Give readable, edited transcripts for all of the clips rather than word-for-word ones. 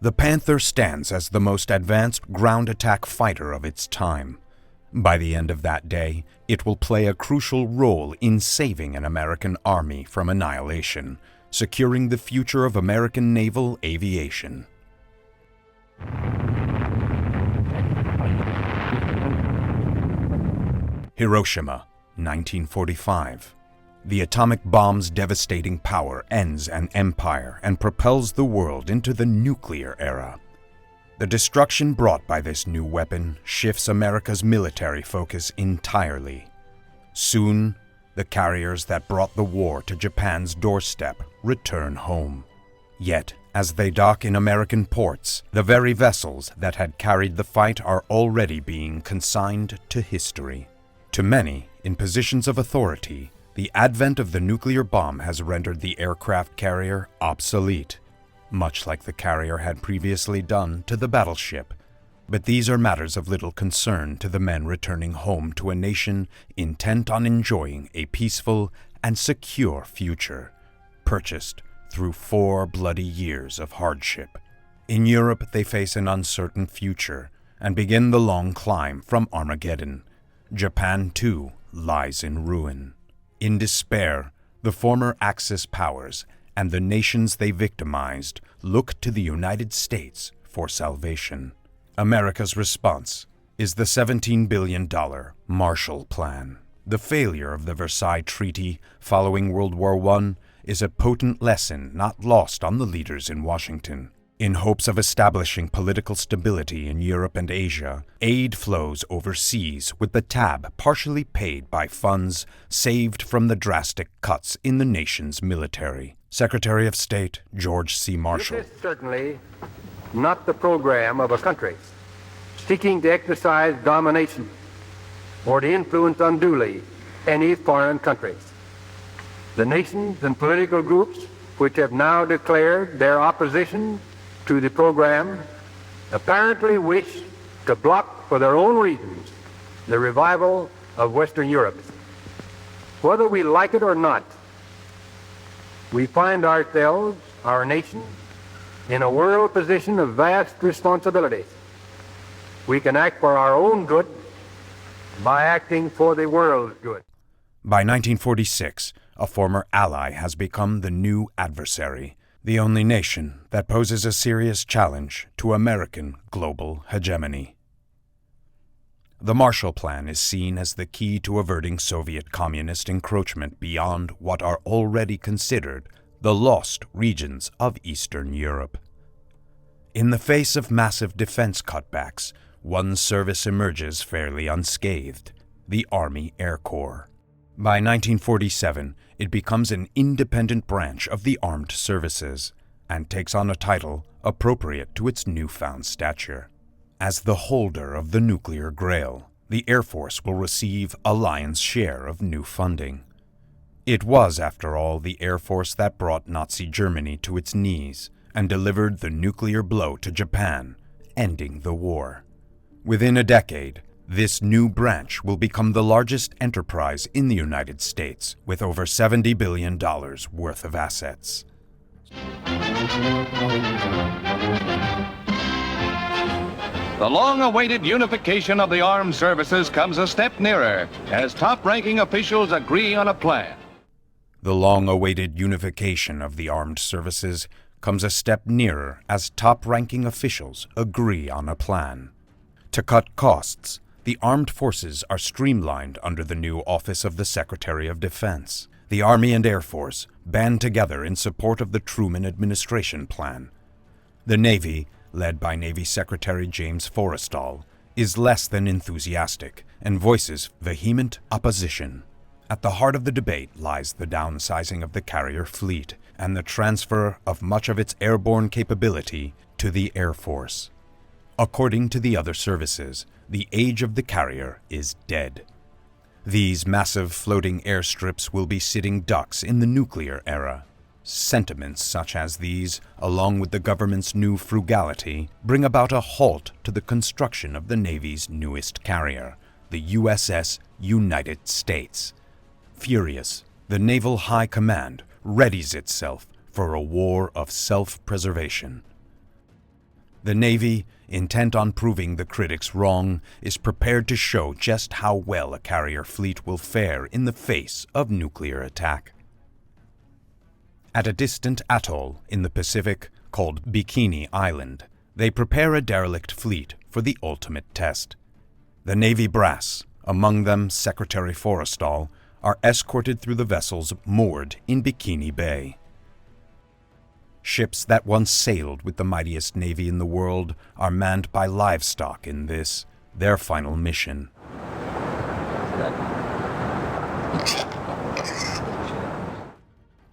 The Panther stands as the most advanced ground attack fighter of its time. By the end of that day, it will play a crucial role in saving an American army from annihilation, securing the future of American naval aviation. Hiroshima, 1945. The atomic bomb's devastating power ends an empire and propels the world into the nuclear era. The destruction brought by this new weapon shifts America's military focus entirely. Soon, the carriers that brought the war to Japan's doorstep return home. Yet, as they dock in American ports, the very vessels that had carried the fight are already being consigned to history. To many, in positions of authority, the advent of the nuclear bomb has rendered the aircraft carrier obsolete, much like the carrier had previously done to the battleship. But these are matters of little concern to the men returning home to a nation intent on enjoying a peaceful and secure future, purchased through 4 bloody years of hardship. In Europe, they face an uncertain future and begin the long climb from Armageddon. Japan, too, lies in ruin. In despair, the former Axis powers and the nations they victimized look to the United States for salvation. America's response is the $17 billion Marshall Plan. The failure of the Versailles Treaty following World War I is a potent lesson not lost on the leaders in Washington. In hopes of establishing political stability in Europe and Asia, aid flows overseas with the tab partially paid by funds saved from the drastic cuts in the nation's military. Secretary of State George C. Marshall. This is certainly not the program of a country seeking to exercise domination or to influence unduly any foreign countries. The nations and political groups which have now declared their opposition to the program apparently wish to block for their own reasons the revival of Western Europe. Whether we like it or not, we find ourselves, our nation, in a world position of vast responsibility. We can act for our own good by acting for the world's good. By 1946, a former ally has become the new adversary, the only nation that poses a serious challenge to American global hegemony. The Marshall Plan is seen as the key to averting Soviet communist encroachment beyond what are already considered the lost regions of Eastern Europe. In the face of massive defense cutbacks, one service emerges fairly unscathed: the Army Air Corps. By 1947, it becomes an independent branch of the armed services and takes on a title appropriate to its newfound stature. As the holder of the nuclear grail, the Air Force will receive a lion's share of new funding. It was, after all, the Air Force that brought Nazi Germany to its knees and delivered the nuclear blow to Japan, ending the war. Within a decade, this new branch will become the largest enterprise in the United States, with over $70 billion worth of assets. The long-awaited unification of the armed services comes a step nearer as top-ranking officials agree on a plan. The long-awaited unification of the armed services comes a step nearer as top-ranking officials agree on a plan. To cut costs, the armed forces are streamlined under the new Office of the Secretary of Defense. The Army and Air Force band together in support of the Truman administration plan. The Navy, led by Navy Secretary James Forrestal, is less than enthusiastic and voices vehement opposition. At the heart of the debate lies the downsizing of the carrier fleet and the transfer of much of its airborne capability to the Air Force. According to the other services, the age of the carrier is dead. These massive floating airstrips will be sitting ducks in the nuclear era. Sentiments such as these, along with the government's new frugality, bring about a halt to the construction of the Navy's newest carrier, the USS United States. Furious, the Naval High Command readies itself for a war of self-preservation. The Navy, intent on proving the critics wrong, is prepared to show just how well a carrier fleet will fare in the face of nuclear attack. At a distant atoll in the Pacific called Bikini Island, they prepare a derelict fleet for the ultimate test. The Navy brass, among them Secretary Forrestal, are escorted through the vessels moored in Bikini Bay. Ships that once sailed with the mightiest navy in the world are manned by livestock in this, their final mission.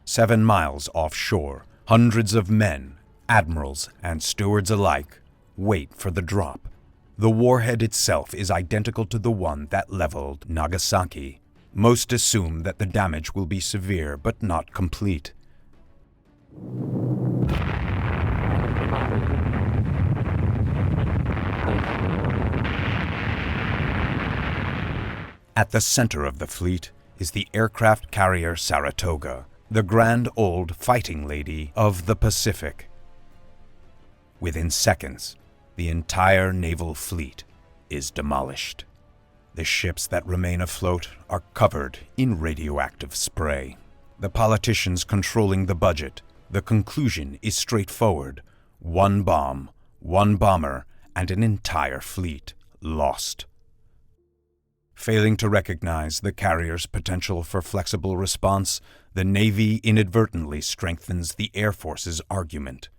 "7 miles offshore, hundreds of men, admirals and stewards alike, wait for the drop. The warhead itself is identical to the one that leveled Nagasaki. Most assume that the damage will be severe but not complete. At the center of the fleet is the aircraft carrier Saratoga, the grand old fighting lady of the Pacific. Within seconds, the entire naval fleet is demolished. The ships that remain afloat are covered in radioactive spray. The politicians controlling the budget, the conclusion is straightforward. 1 bomb, 1 bomber, and an entire fleet lost. Failing to recognize the carrier's potential for flexible response, the Navy inadvertently strengthens the Air Force's argument.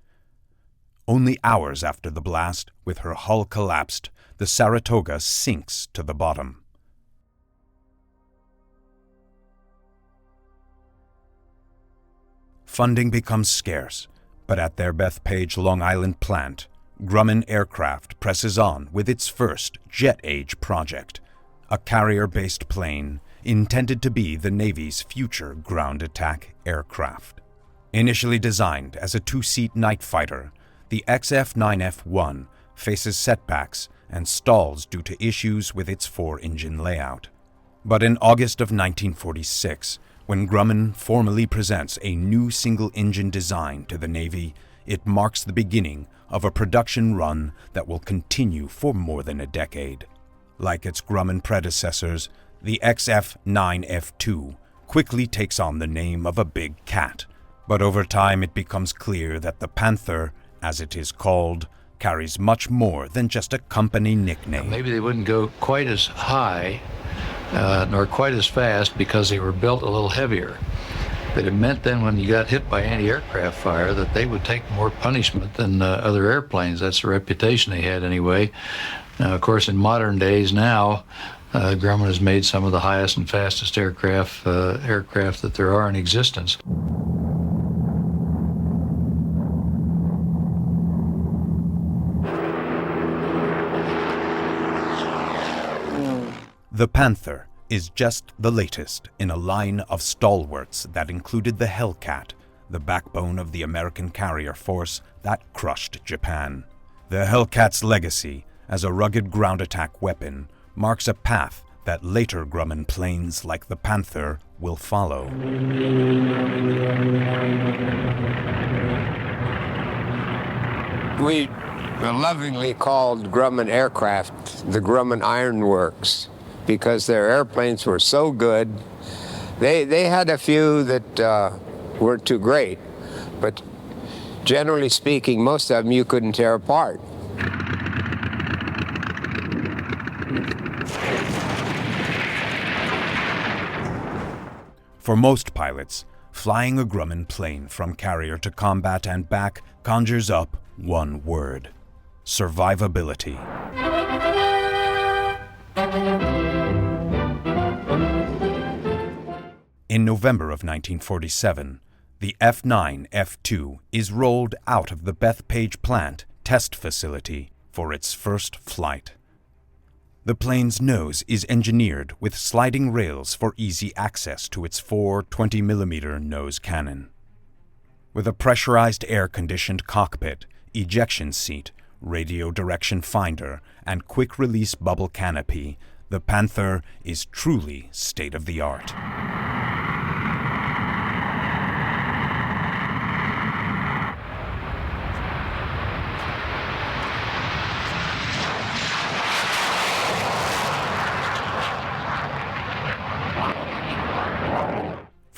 Only hours after the blast, with her hull collapsed, the Saratoga sinks to the bottom. Funding becomes scarce, but at their Bethpage, Long Island plant, Grumman Aircraft presses on with its first jet-age project, a carrier-based plane intended to be the Navy's future ground attack aircraft. Initially designed as a 2-seat night fighter, the XF-9F-1 faces setbacks and stalls due to issues with its 4-engine layout. But in August of 1946, when Grumman formally presents a new single-engine design to the Navy, it marks the beginning of a production run that will continue for more than a decade. Like its Grumman predecessors, the XF-9F-2 quickly takes on the name of a big cat, but over time it becomes clear that the Panther, as it is called, carries much more than just a company nickname. Maybe they wouldn't go quite as high nor quite as fast because they were built a little heavier. But it meant then when you got hit by anti-aircraft fire that they would take more punishment than other airplanes. That's the reputation they had anyway. Now, of course, in modern days now, Grumman has made some of the highest and fastest aircraft that there are in existence. The Panther is just the latest in a line of stalwarts that included the Hellcat, the backbone of the American carrier force that crushed Japan. The Hellcat's legacy as a rugged ground attack weapon marks a path that later Grumman planes like the Panther will follow. We lovingly called Grumman aircraft the Grumman Iron Works because their airplanes were so good. They had a few that weren't too great, but generally speaking, most of them you couldn't tear apart. For most pilots, flying a Grumman plane from carrier to combat and back conjures up one word: survivability. In November of 1947, the F9F2 is rolled out of the Bethpage plant test facility for its first flight. The plane's nose is engineered with sliding rails for easy access to its 4 20mm nose cannon. With a pressurized air-conditioned cockpit, ejection seat, radio direction finder, and quick-release bubble canopy, the Panther is truly state-of-the-art.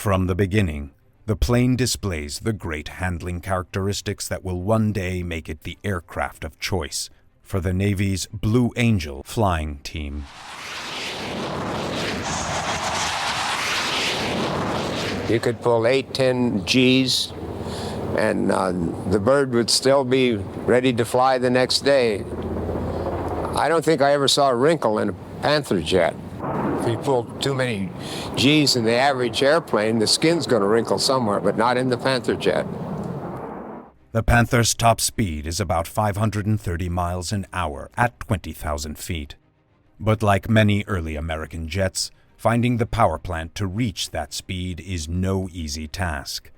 From the beginning, the plane displays the great handling characteristics that will one day make it the aircraft of choice for the Navy's Blue Angel flying team. You could pull 8, 10 Gs, and the bird would still be ready to fly the next day. I don't think I ever saw a wrinkle in a Panther jet. If you pull too many Gs in the average airplane, the skin's going to wrinkle somewhere, but not in the Panther jet. The Panther's top speed is about 530 miles an hour at 20,000 feet. But like many early American jets, finding the power plant to reach that speed is no easy task.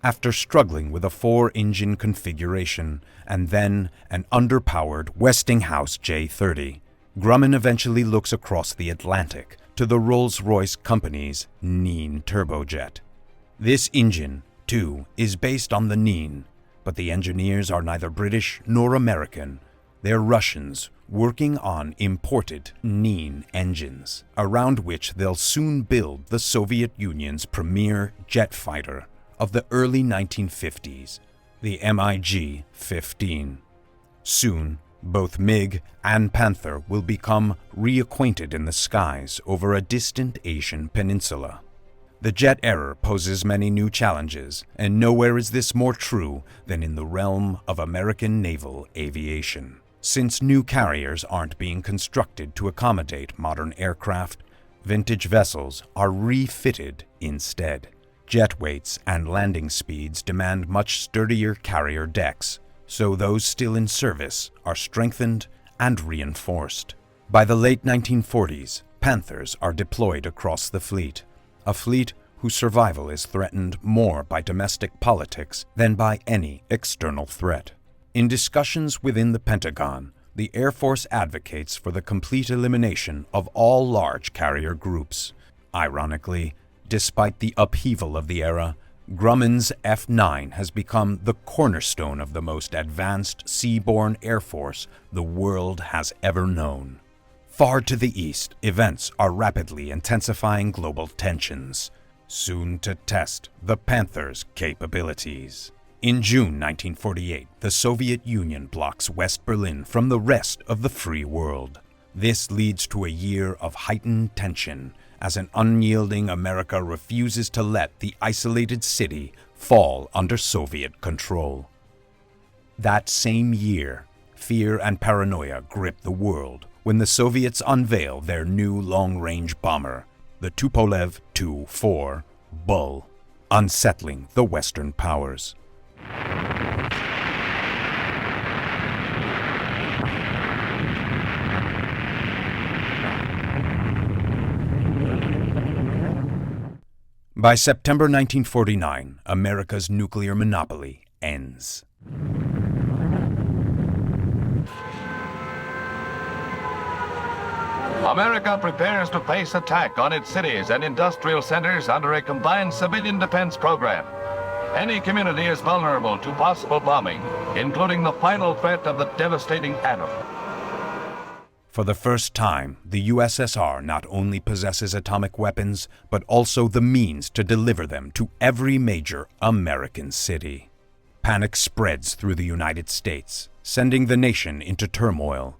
After struggling with a 4-engine configuration and then an underpowered Westinghouse J-30, Grumman eventually looks across the Atlantic to the Rolls-Royce company's Nene turbojet. This engine, too, is based on the Nene, but the engineers are neither British nor American. They're Russians working on imported Nene engines, around which they'll soon build the Soviet Union's premier jet fighter of the early 1950s, the MiG-15. Soon, both MiG and Panther will become reacquainted in the skies over a distant Asian peninsula. The jet era poses many new challenges, and nowhere is this more true than in the realm of American naval aviation. Since new carriers aren't being constructed to accommodate modern aircraft, vintage vessels are refitted instead. Jet weights and landing speeds demand much sturdier carrier decks, so those still in service are strengthened and reinforced. By the late 1940s, Panthers are deployed across the fleet, a fleet whose survival is threatened more by domestic politics than by any external threat. In discussions within the Pentagon, the Air Force advocates for the complete elimination of all large carrier groups. Ironically, despite the upheaval of the era, Grumman's F9 has become the cornerstone of the most advanced seaborne air force the world has ever known. Far to the east, events are rapidly intensifying global tensions, soon to test the Panther's capabilities. In June 1948, the Soviet Union blocks West Berlin from the rest of the free world. This leads to a year of heightened tension as an unyielding America refuses to let the isolated city fall under Soviet control. That same year, fear and paranoia grip the world when the Soviets unveil their new long-range bomber, the Tupolev Tu-4 Bull, unsettling the Western powers. By September 1949, America's nuclear monopoly ends. America prepares to face attack on its cities and industrial centers under a combined civilian defense program. Any community is vulnerable to possible bombing, including the final threat of the devastating atom. For the first time, the USSR not only possesses atomic weapons, but also the means to deliver them to every major American city. Panic spreads through the United States, sending the nation into turmoil.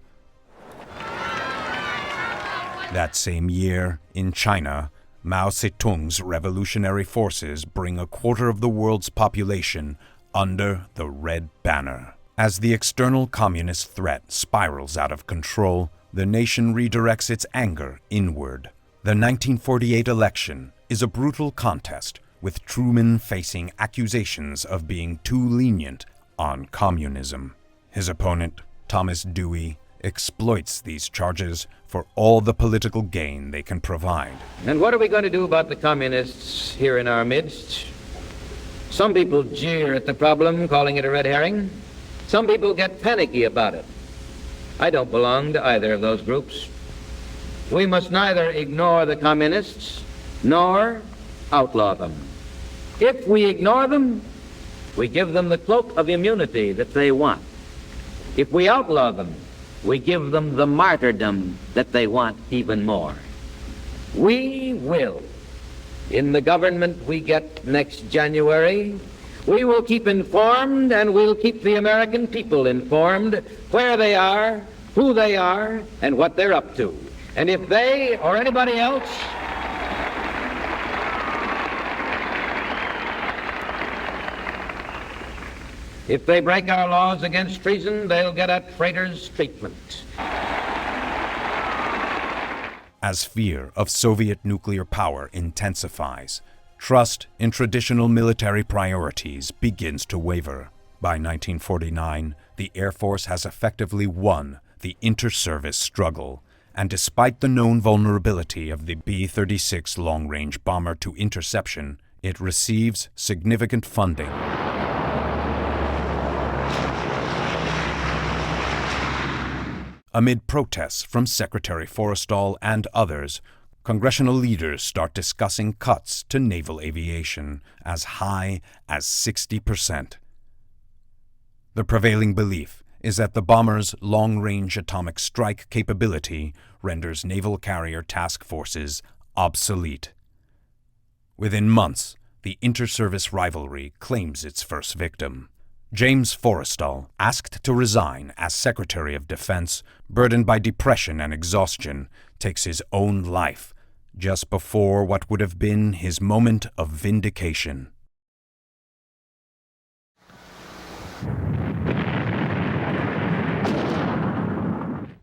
That same year, in China, Mao Zedong's revolutionary forces bring a quarter of the world's population under the Red Banner. As the external communist threat spirals out of control, the nation redirects its anger inward. The 1948 election is a brutal contest, with Truman facing accusations of being too lenient on communism. His opponent, Thomas Dewey, exploits these charges for all the political gain they can provide. And what are we going to do about the communists here in our midst? Some people jeer at the problem, calling it a red herring. Some people get panicky about it. I don't belong to either of those groups. We must neither ignore the communists nor outlaw them. If we ignore them, we give them the cloak of immunity that they want. If we outlaw them, we give them the martyrdom that they want even more. We will in the government we get next January, we will keep informed and we'll keep the American people informed where they are, who they are, and what they're up to. And if they or anybody else if they break our laws against treason, they'll get a traitor's treatment. As fear of Soviet nuclear power intensifies, trust in traditional military priorities begins to waver. By 1949, the Air Force has effectively won the inter-service struggle, and despite the known vulnerability of the B-36 long-range bomber to interception, it receives significant funding. Amid protests from Secretary Forrestal and others, congressional leaders start discussing cuts to naval aviation as high as 60%. The prevailing belief is that the bomber's long-range atomic strike capability renders naval carrier task forces obsolete. Within months, the inter-service rivalry claims its first victim. James Forrestal, asked to resign as Secretary of Defense, burdened by depression and exhaustion, takes his own life just before what would have been his moment of vindication.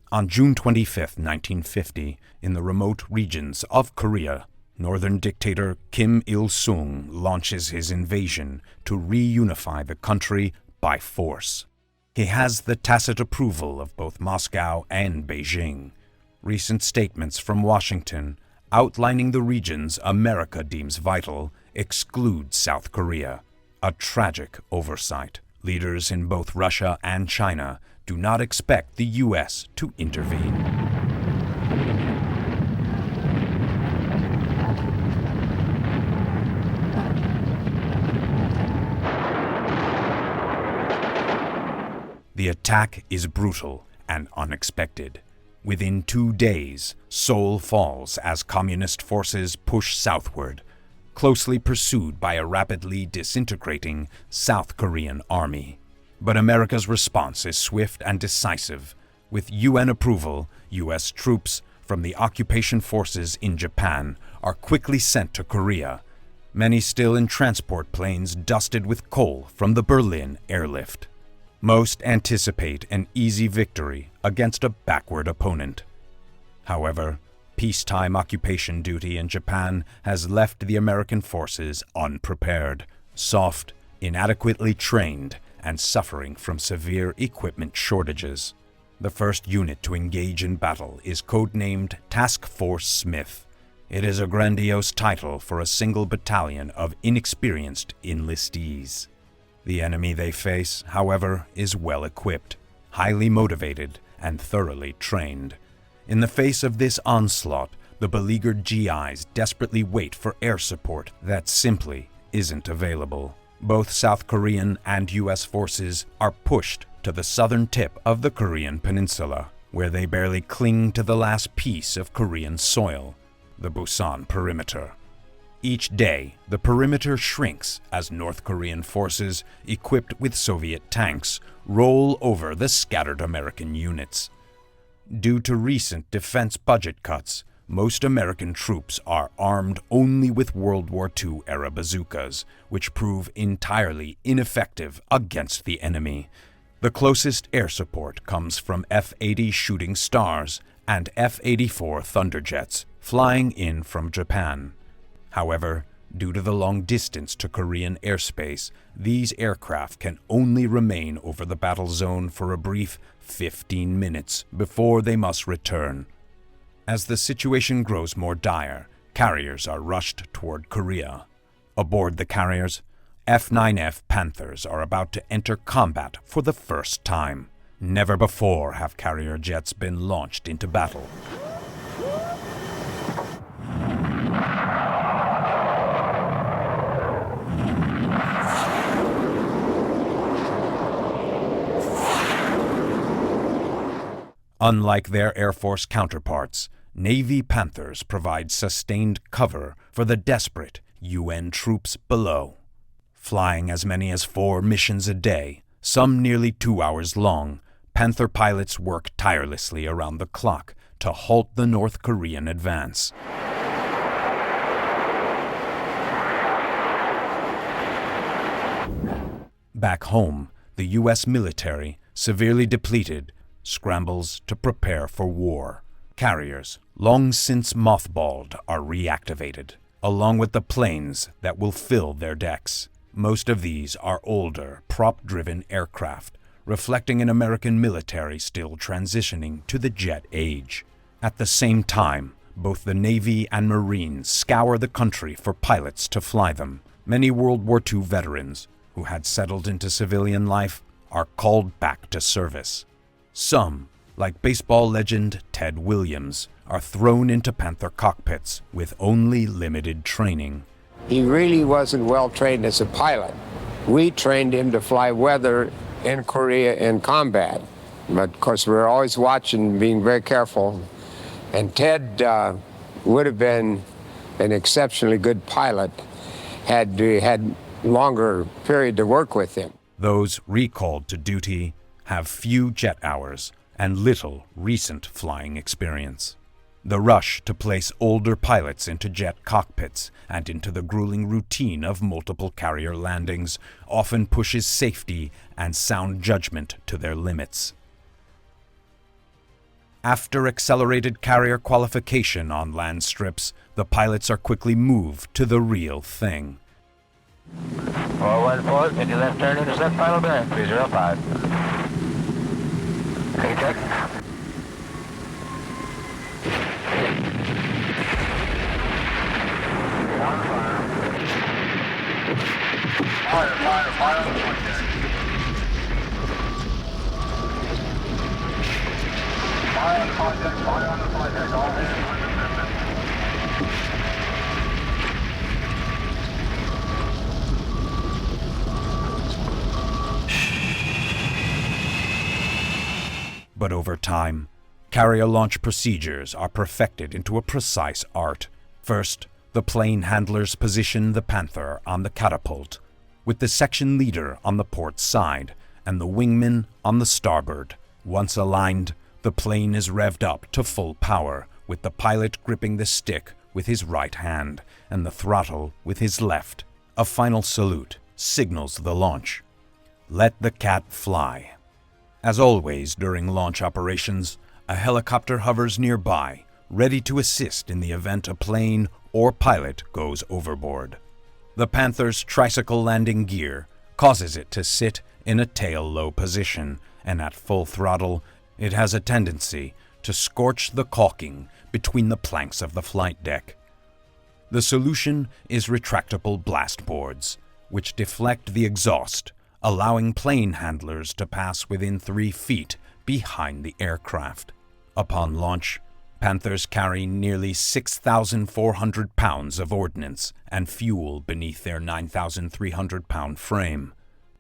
On June 25, 1950, in the remote regions of Korea, Northern dictator Kim Il-sung launches his invasion to reunify the country by force. He has the tacit approval of both Moscow and Beijing. Recent statements from Washington outlining the regions America deems vital exclude South Korea, a tragic oversight. Leaders in both Russia and China do not expect the U.S. to intervene. The attack is brutal and unexpected. Within 2 days, Seoul falls as communist forces push southward, closely pursued by a rapidly disintegrating South Korean army. But America's response is swift and decisive. With UN approval, U.S. troops from the occupation forces in Japan are quickly sent to Korea, many still in transport planes dusted with coal from the Berlin airlift. Most anticipate an easy victory against a backward opponent. However, peacetime occupation duty in Japan has left the American forces unprepared, soft, inadequately trained, and suffering from severe equipment shortages. The first unit to engage in battle is codenamed Task Force Smith. It is a grandiose title for a single battalion of inexperienced enlistees. The enemy they face, however, is well equipped, highly motivated, and thoroughly trained. In the face of this onslaught, the beleaguered GIs desperately wait for air support that simply isn't available. Both South Korean and U.S. forces are pushed to the southern tip of the Korean Peninsula, where they barely cling to the last piece of Korean soil, the Busan perimeter. Each day, the perimeter shrinks as North Korean forces, equipped with Soviet tanks, roll over the scattered American units. Due to recent defense budget cuts, most American troops are armed only with World War II-era bazookas, which prove entirely ineffective against the enemy. The closest air support comes from F-80 Shooting Stars and F-84 Thunderjets, flying in from Japan. However, due to the long distance to Korean airspace, these aircraft can only remain over the battle zone for a brief 15 minutes before they must return. As the situation grows more dire, carriers are rushed toward Korea. Aboard the carriers, F9F Panthers are about to enter combat for the first time. Never before have carrier jets been launched into battle. Unlike their Air Force counterparts, Navy Panthers provide sustained cover for the desperate UN troops below. Flying as many as 4 missions a day, some nearly 2 hours long, Panther pilots work tirelessly around the clock to halt the North Korean advance. Back home, the U.S. military, severely depleted, scrambles to prepare for war. Carriers, long since mothballed, are reactivated, along with the planes that will fill their decks. Most of these are older, prop-driven aircraft, reflecting an American military still transitioning to the jet age. At the same time, both the Navy and Marines scour the country for pilots to fly them. Many World War II veterans, who had settled into civilian life, are called back to service. Some, like baseball legend Ted Williams, are thrown into Panther cockpits with only limited training. He really wasn't well trained as a pilot. We trained him to fly weather in Korea in combat. But of course, we were always watching, being very careful. And Ted would have been an exceptionally good pilot had we had longer period to work with him. Those recalled to duty have few jet hours and little recent flying experience. The rush to place older pilots into jet cockpits and into the grueling routine of multiple carrier landings often pushes safety and sound judgment to their limits. After accelerated carrier qualification on land strips, the pilots are quickly moved to the real thing. 414, into left turn, intercept final bearing, 305. Okay, check. But over time, carrier launch procedures are perfected into a precise art. First, the plane handlers position the Panther on the catapult, with the section leader on the port side and the wingman on the starboard. Once aligned, the plane is revved up to full power, with the pilot gripping the stick with his right hand and the throttle with his left. A final salute signals the launch. Let the cat fly. As always during launch operations, a helicopter hovers nearby, ready to assist in the event a plane or pilot goes overboard. The Panther's tricycle landing gear causes it to sit in a tail-low position, and at full throttle, it has a tendency to scorch the caulking between the planks of the flight deck. The solution is retractable blast boards, which deflect the exhaust, allowing plane handlers to pass within 3 feet behind the aircraft. Upon launch, Panthers carry nearly 6,400 pounds of ordnance and fuel beneath their 9,300-pound frame.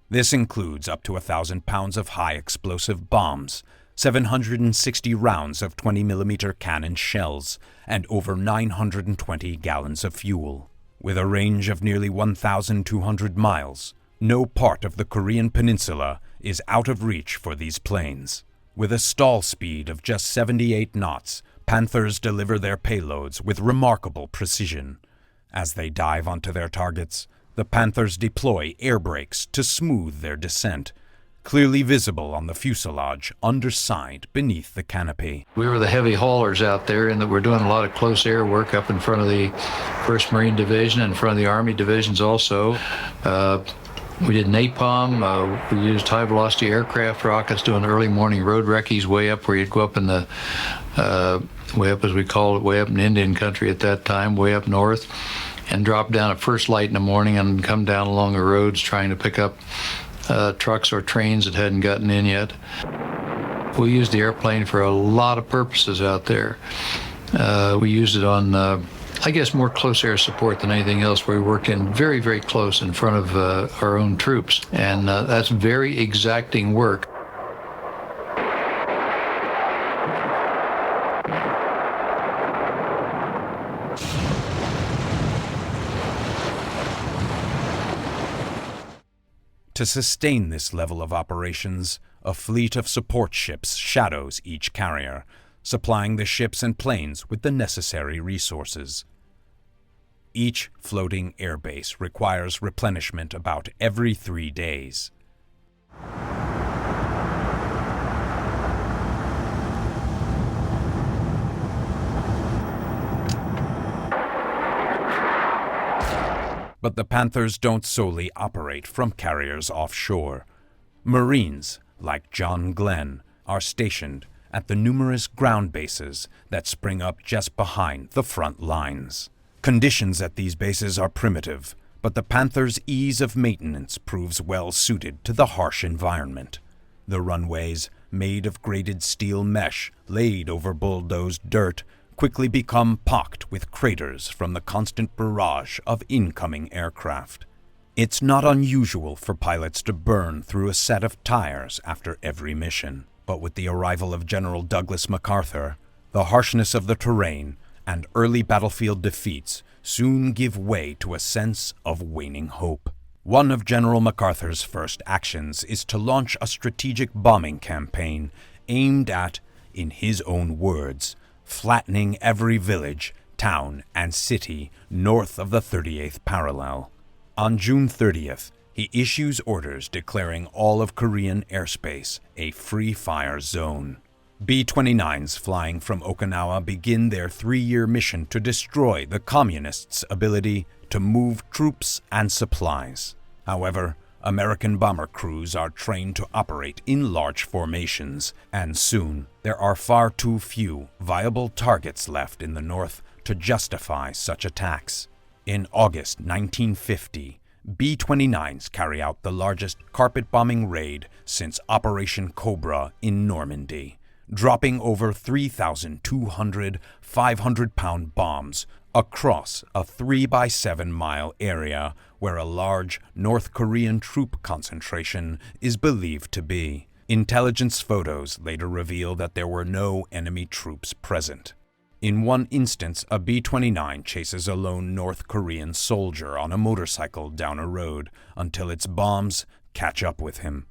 This includes up to 1,000 pounds of high-explosive bombs, 760 rounds of 20mm cannon shells, and over 920 gallons of fuel. With a range of nearly 1,200 miles, no part of the Korean Peninsula is out of reach for these planes. With a stall speed of just 78 knots, Panthers deliver their payloads with remarkable precision. As they dive onto their targets, the Panthers deploy air brakes to smooth their descent, clearly visible on the fuselage underside beneath the canopy. We were the heavy haulers out there, and that we're doing a lot of close air work up in front of the 1st Marine Division and in front of the Army divisions also. We did napalm. We used high-velocity aircraft rockets doing early morning road recce's way up where you'd go up in the, way up as we call it, way up in Indian country at that time, way up north, and drop down at first light in the morning and come down along the roads trying to pick up trucks or trains that hadn't gotten in yet. We used the airplane for a lot of purposes out there. We used it on I guess more close air support than anything else, where we worked in very, very close in front of our own troops. And that's very exacting work. To sustain this level of operations, a fleet of support ships shadows each carrier, supplying the ships and planes with the necessary resources. Each floating airbase requires replenishment about every 3 days. But the Panthers don't solely operate from carriers offshore. Marines, like John Glenn, are stationed at the numerous ground bases that spring up just behind the front lines. Conditions at these bases are primitive, but the Panthers' ease of maintenance proves well suited to the harsh environment. The runways, made of grated steel mesh laid over bulldozed dirt, quickly become pocked with craters from the constant barrage of incoming aircraft. It's not unusual for pilots to burn through a set of tires after every mission, but with the arrival of General Douglas MacArthur, the harshness of the terrain and early battlefield defeats soon give way to a sense of waning hope. One of General MacArthur's first actions is to launch a strategic bombing campaign aimed at, in his own words, flattening every village, town, and city north of the 38th parallel. On June 30th, he issues orders declaring all of Korean airspace a free-fire zone. B-29s flying from Okinawa begin their 3-year mission to destroy the Communists' ability to move troops and supplies. However, American bomber crews are trained to operate in large formations, and soon there are far too few viable targets left in the north to justify such attacks. In August 1950, B-29s carry out the largest carpet-bombing raid since Operation Cobra in Normandy, dropping over 3,200 500-pound bombs across a 3-by-7-mile area where a large North Korean troop concentration is believed to be. Intelligence photos later reveal that there were no enemy troops present. In one instance, a B-29 chases a lone North Korean soldier on a motorcycle down a road until its bombs catch up with him.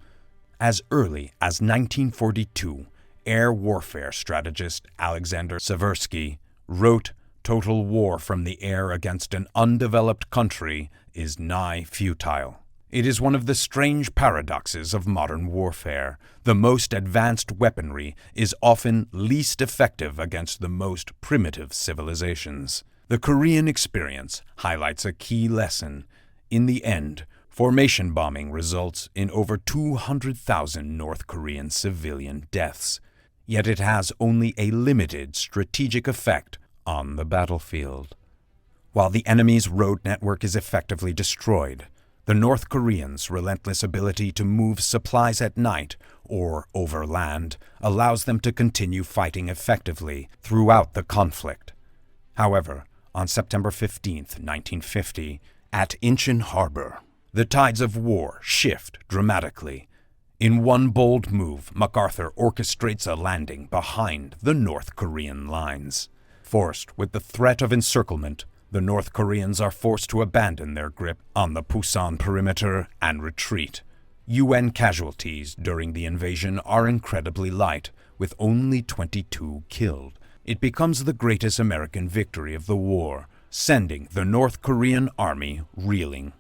As early as 1942, air warfare strategist Alexander Seversky wrote, "Total war from the air against an undeveloped country is nigh futile." It is one of the strange paradoxes of modern warfare. The most advanced weaponry is often least effective against the most primitive civilizations. The Korean experience highlights a key lesson. In the end, formation bombing results in over 200,000 North Korean civilian deaths. Yet it has only a limited strategic effect on the battlefield. While the enemy's road network is effectively destroyed, the North Koreans' relentless ability to move supplies at night or over land allows them to continue fighting effectively throughout the conflict. However, on September 15, 1950, at Incheon Harbor, the tides of war shift dramatically. In one bold move, MacArthur orchestrates a landing behind the North Korean lines. Forced with the threat of encirclement, the North Koreans are forced to abandon their grip on the Pusan perimeter and retreat. UN casualties during the invasion are incredibly light, with only 22 killed. It becomes the greatest American victory of the war, sending the North Korean army reeling.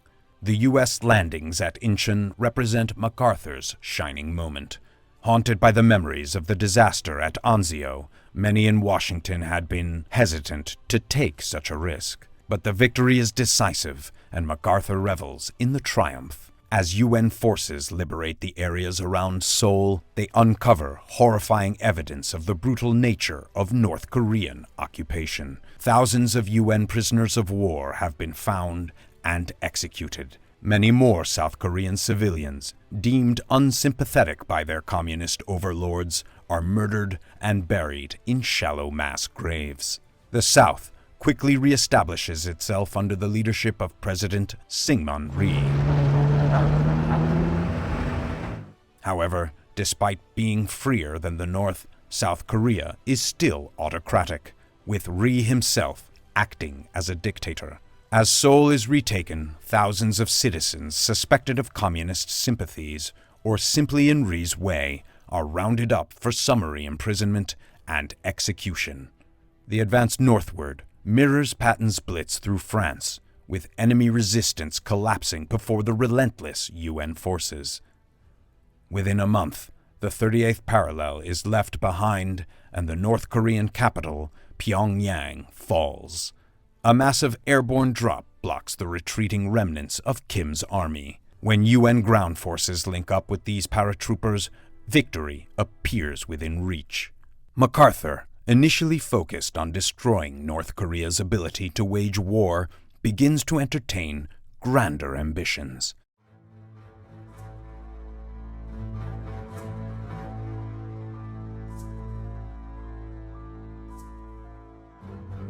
The U.S. landings at Incheon represent MacArthur's shining moment. Haunted by the memories of the disaster at Anzio, many in Washington had been hesitant to take such a risk. But the victory is decisive, and MacArthur revels in the triumph. As UN forces liberate the areas around Seoul, they uncover horrifying evidence of the brutal nature of North Korean occupation. Thousands of UN prisoners of war have been found and executed. Many more South Korean civilians, deemed unsympathetic by their communist overlords, are murdered and buried in shallow mass graves. The South quickly reestablishes itself under the leadership of President Syngman Rhee. However, despite being freer than the North, South Korea is still autocratic, with Rhee himself acting as a dictator. As Seoul is retaken, thousands of citizens suspected of communist sympathies or simply in Ri's way are rounded up for summary imprisonment and execution. The advance northward mirrors Patton's blitz through France, with enemy resistance collapsing before the relentless UN forces. Within a month, the 38th parallel is left behind and the North Korean capital, Pyongyang, falls. A massive airborne drop blocks the retreating remnants of Kim's army. When UN ground forces link up with these paratroopers, victory appears within reach. MacArthur, initially focused on destroying North Korea's ability to wage war, begins to entertain grander ambitions.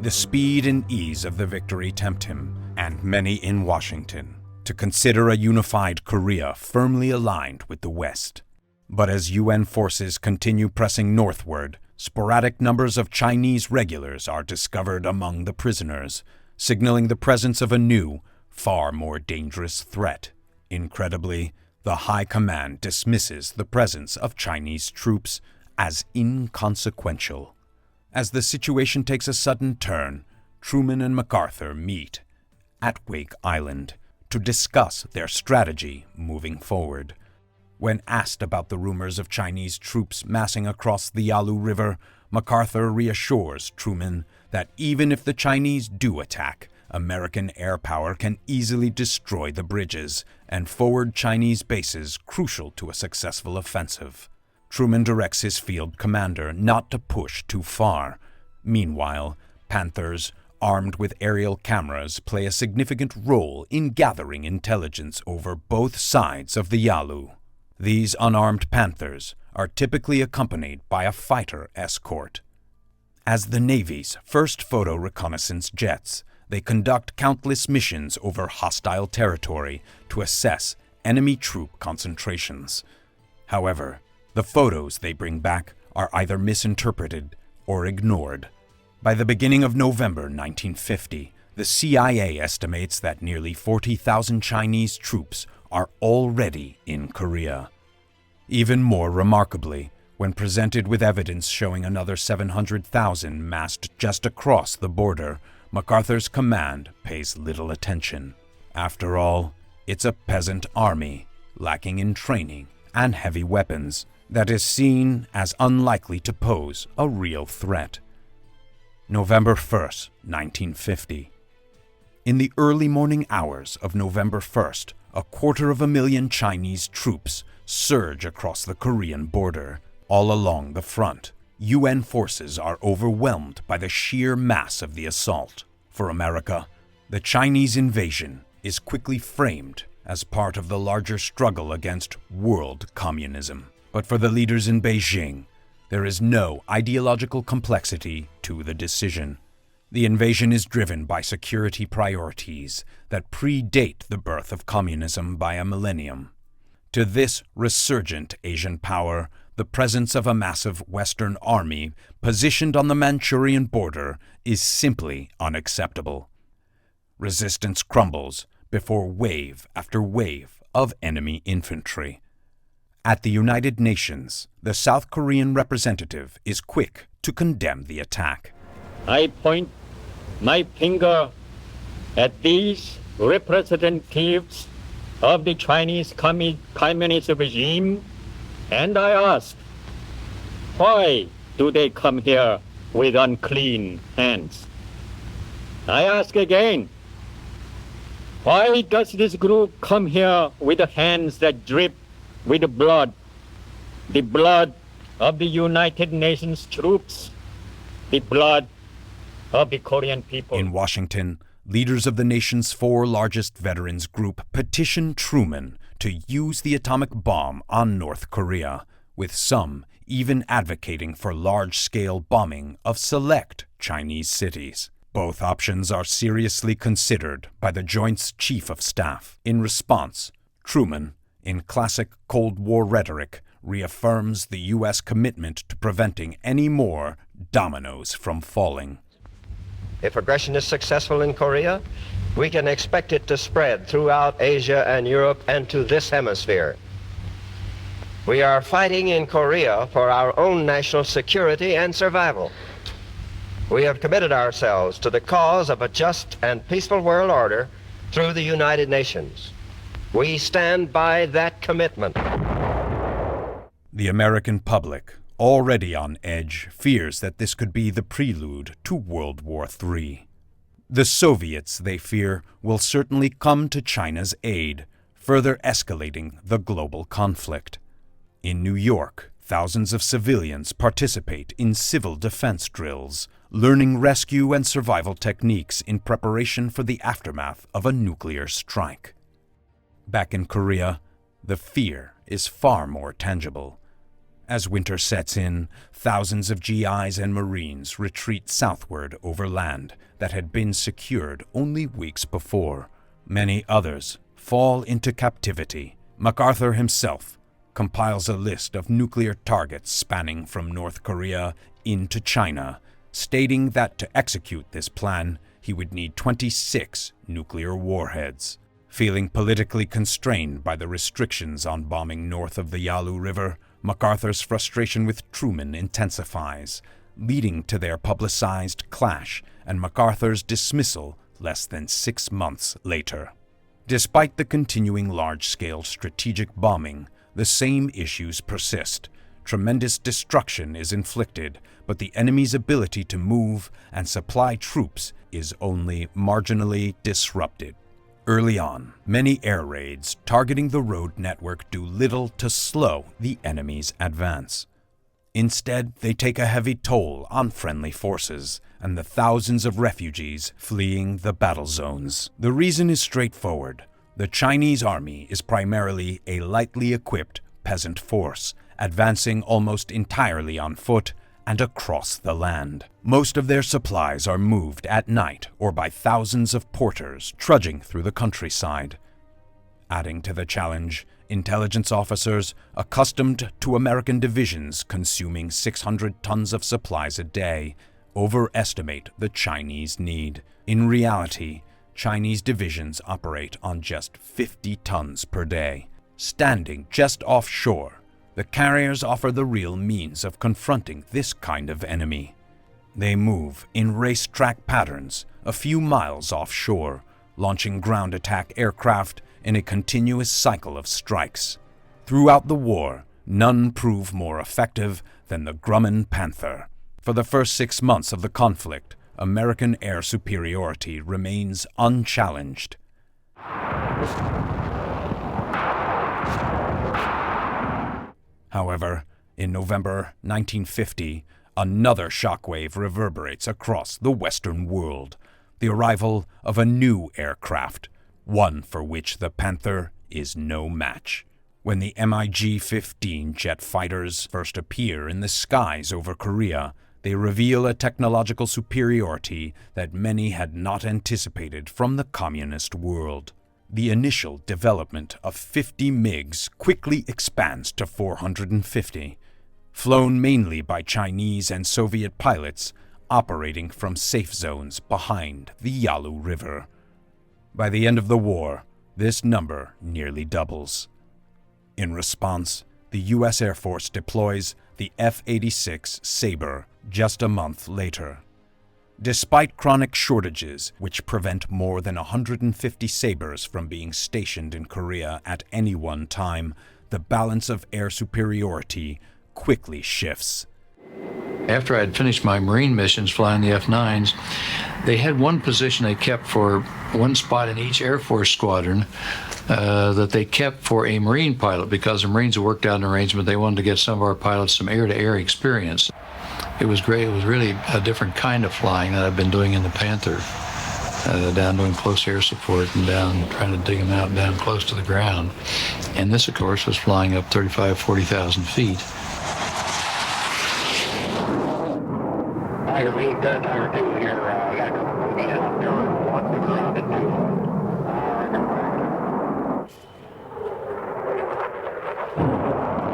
The speed and ease of the victory tempt him, and many in Washington, to consider a unified Korea firmly aligned with the West. But as UN forces continue pressing northward, sporadic numbers of Chinese regulars are discovered among the prisoners, signaling the presence of a new, far more dangerous threat. Incredibly, the High Command dismisses the presence of Chinese troops as inconsequential. As the situation takes a sudden turn, Truman and MacArthur meet at Wake Island to discuss their strategy moving forward. When asked about the rumors of Chinese troops massing across the Yalu River, MacArthur reassures Truman that even if the Chinese do attack, American air power can easily destroy the bridges and forward Chinese bases crucial to a successful offensive. Truman directs his field commander not to push too far. Meanwhile, Panthers, armed with aerial cameras, play a significant role in gathering intelligence over both sides of the Yalu. These unarmed Panthers are typically accompanied by a fighter escort. As the Navy's first photo reconnaissance jets, they conduct countless missions over hostile territory to assess enemy troop concentrations. However, the photos they bring back are either misinterpreted or ignored. By the beginning of November 1950, the CIA estimates that nearly 40,000 Chinese troops are already in Korea. Even more remarkably, when presented with evidence showing another 700,000 massed just across the border, MacArthur's command pays little attention. After all, it's a peasant army, lacking in training and heavy weapons, that is seen as unlikely to pose a real threat. November 1st, 1950. In the early morning hours of November 1st, 250,000 Chinese troops surge across the Korean border. All along the front, UN forces are overwhelmed by the sheer mass of the assault. For America, the Chinese invasion is quickly framed as part of the larger struggle against world communism. But for the leaders in Beijing, there is no ideological complexity to the decision. The invasion is driven by security priorities that predate the birth of communism by a millennium. To this resurgent Asian power, the presence of a massive Western army positioned on the Manchurian border is simply unacceptable. Resistance crumbles before wave after wave of enemy infantry. At the United Nations, the South Korean representative is quick to condemn the attack. I point my finger at these representatives of the Chinese Communist regime, and I ask, why do they come here with unclean hands? I ask again, why does this group come here with hands that drip with the blood of the United Nations troops, the blood of the Korean people? In Washington, leaders of the nation's 4 largest veterans group petition Truman to use the atomic bomb on North Korea, with some even advocating for large-scale bombing of select Chinese cities. Both options are seriously considered by the Joint's Chief of Staff. In response, Truman, in classic Cold War rhetoric, reaffirms the U.S. commitment to preventing any more dominoes from falling. If aggression is successful in Korea, we can expect it to spread throughout Asia and Europe and to this hemisphere. We are fighting in Korea for our own national security and survival. We have committed ourselves to the cause of a just and peaceful world order through the United Nations. We stand by that commitment. The American public, already on edge, fears that this could be the prelude to World War III. The Soviets, they fear, will certainly come to China's aid, further escalating the global conflict. In New York, thousands of civilians participate in civil defense drills, learning rescue and survival techniques in preparation for the aftermath of a nuclear strike. Back in Korea, the fear is far more tangible. As winter sets in, thousands of GIs and Marines retreat southward over land that had been secured only weeks before. Many others fall into captivity. MacArthur himself compiles a list of nuclear targets spanning from North Korea into China, stating that to execute this plan, he would need 26 nuclear warheads. Feeling politically constrained by the restrictions on bombing north of the Yalu River, MacArthur's frustration with Truman intensifies, leading to their publicized clash and MacArthur's dismissal less than 6 months later. Despite the continuing large-scale strategic bombing, the same issues persist. Tremendous destruction is inflicted, but the enemy's ability to move and supply troops is only marginally disrupted. Early on, many air raids targeting the road network do little to slow the enemy's advance. Instead, they take a heavy toll on friendly forces and the thousands of refugees fleeing the battle zones. The reason is straightforward. The Chinese army is primarily a lightly equipped peasant force, advancing almost entirely on foot and across the land. Most of their supplies are moved at night or by thousands of porters trudging through the countryside. Adding to the challenge, intelligence officers accustomed to American divisions consuming 600 tons of supplies a day overestimate the Chinese need. In reality, Chinese divisions operate on just 50 tons per day. Standing just offshore, the carriers offer the real means of confronting this kind of enemy. They move in racetrack patterns a few miles offshore, launching ground attack aircraft in a continuous cycle of strikes. Throughout the war, none prove more effective than the Grumman Panther. For the first 6 months of the conflict, American air superiority remains unchallenged. However, in November 1950, another shockwave reverberates across the Western world, the arrival of a new aircraft, one for which the Panther is no match. When the MiG-15 jet fighters first appear in the skies over Korea, they reveal a technological superiority that many had not anticipated from the communist world. The initial development of 50 MiGs quickly expands to 450, flown mainly by Chinese and Soviet pilots operating from safe zones behind the Yalu River. By the end of the war, this number nearly doubles. In response, the U.S. Air Force deploys the F-86 Sabre just a month later. Despite chronic shortages which prevent more than 150 Sabres from being stationed in Korea at any one time, the balance of air superiority quickly shifts. After I had finished my Marine missions flying the F-9s, they had one position they kept for one spot in each Air Force squadron that they kept for a Marine pilot, because the Marines had worked out an arrangement. They wanted to get some of our pilots some air-to-air experience. It was great. It was really a different kind of flying that I've been doing in the Panther, down doing close air support and down trying to dig them out down close to the ground. And this, of course, was flying up 35,000, 40,000 feet.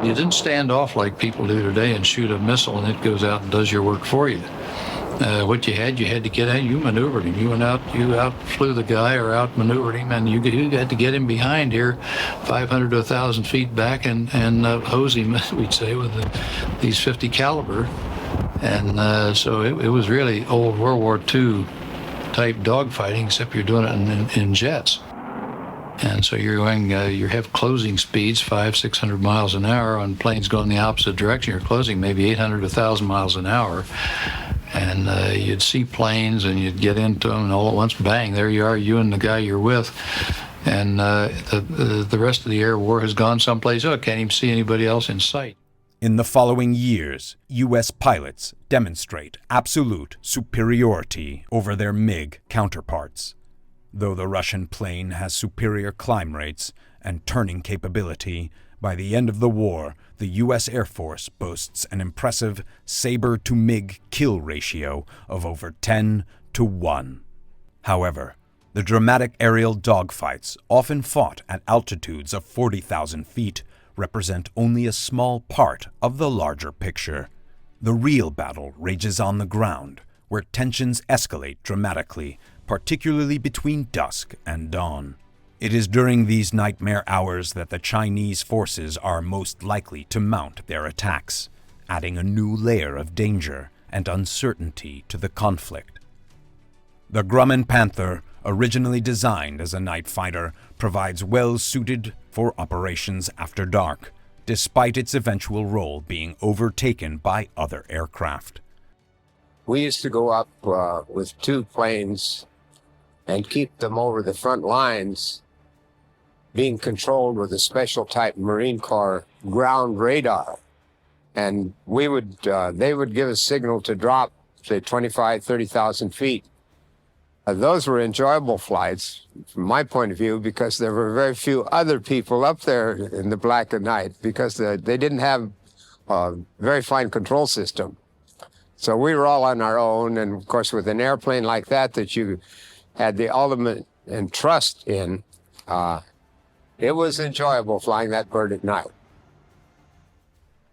You didn't stand off like people do today and shoot a missile and it goes out and does your work for you. what you had to get in. You maneuvered him. You outflew the guy or outmaneuvered him, and you had to get him behind here, 500 to 1,000 feet back, and hose him, we'd say, with these 50 caliber. And so it was really old World War II type dogfighting, except you're doing it in jets. And so you're going, you have closing speeds, 500-600 miles an hour on planes going the opposite direction. You're closing maybe 800 to 1,000 miles an hour. And you'd see planes and you'd get into them, and all at once, bang, there you are, you and the guy you're with. And the rest of the air war has gone someplace. Oh, can't even see anybody else in sight. In the following years, U.S. pilots demonstrate absolute superiority over their MiG counterparts. Though the Russian plane has superior climb rates and turning capability, by the end of the war, the U.S. Air Force boasts an impressive Sabre-to-MiG kill ratio of over 10-to-1. However, the dramatic aerial dogfights, often fought at altitudes of 40,000 feet, represent only a small part of the larger picture. The real battle rages on the ground, where tensions escalate dramatically, particularly between dusk and dawn. It is during these nightmare hours that the Chinese forces are most likely to mount their attacks, adding a new layer of danger and uncertainty to the conflict. The Grumman Panther, originally designed as a night fighter, provides well-suited for operations after dark, despite its eventual role being overtaken by other aircraft. We used to go up with 2 planes and keep them over the front lines, being controlled with a special type Marine Corps ground radar. And we would, they would give a signal to drop, say, 25, 30,000 feet. Those were enjoyable flights, from my point of view, because there were very few other people up there in the black of night, because they didn't have a very fine control system. So we were all on our own, and of course with an airplane like that you had the ultimate and trust in, it was enjoyable flying that bird at night.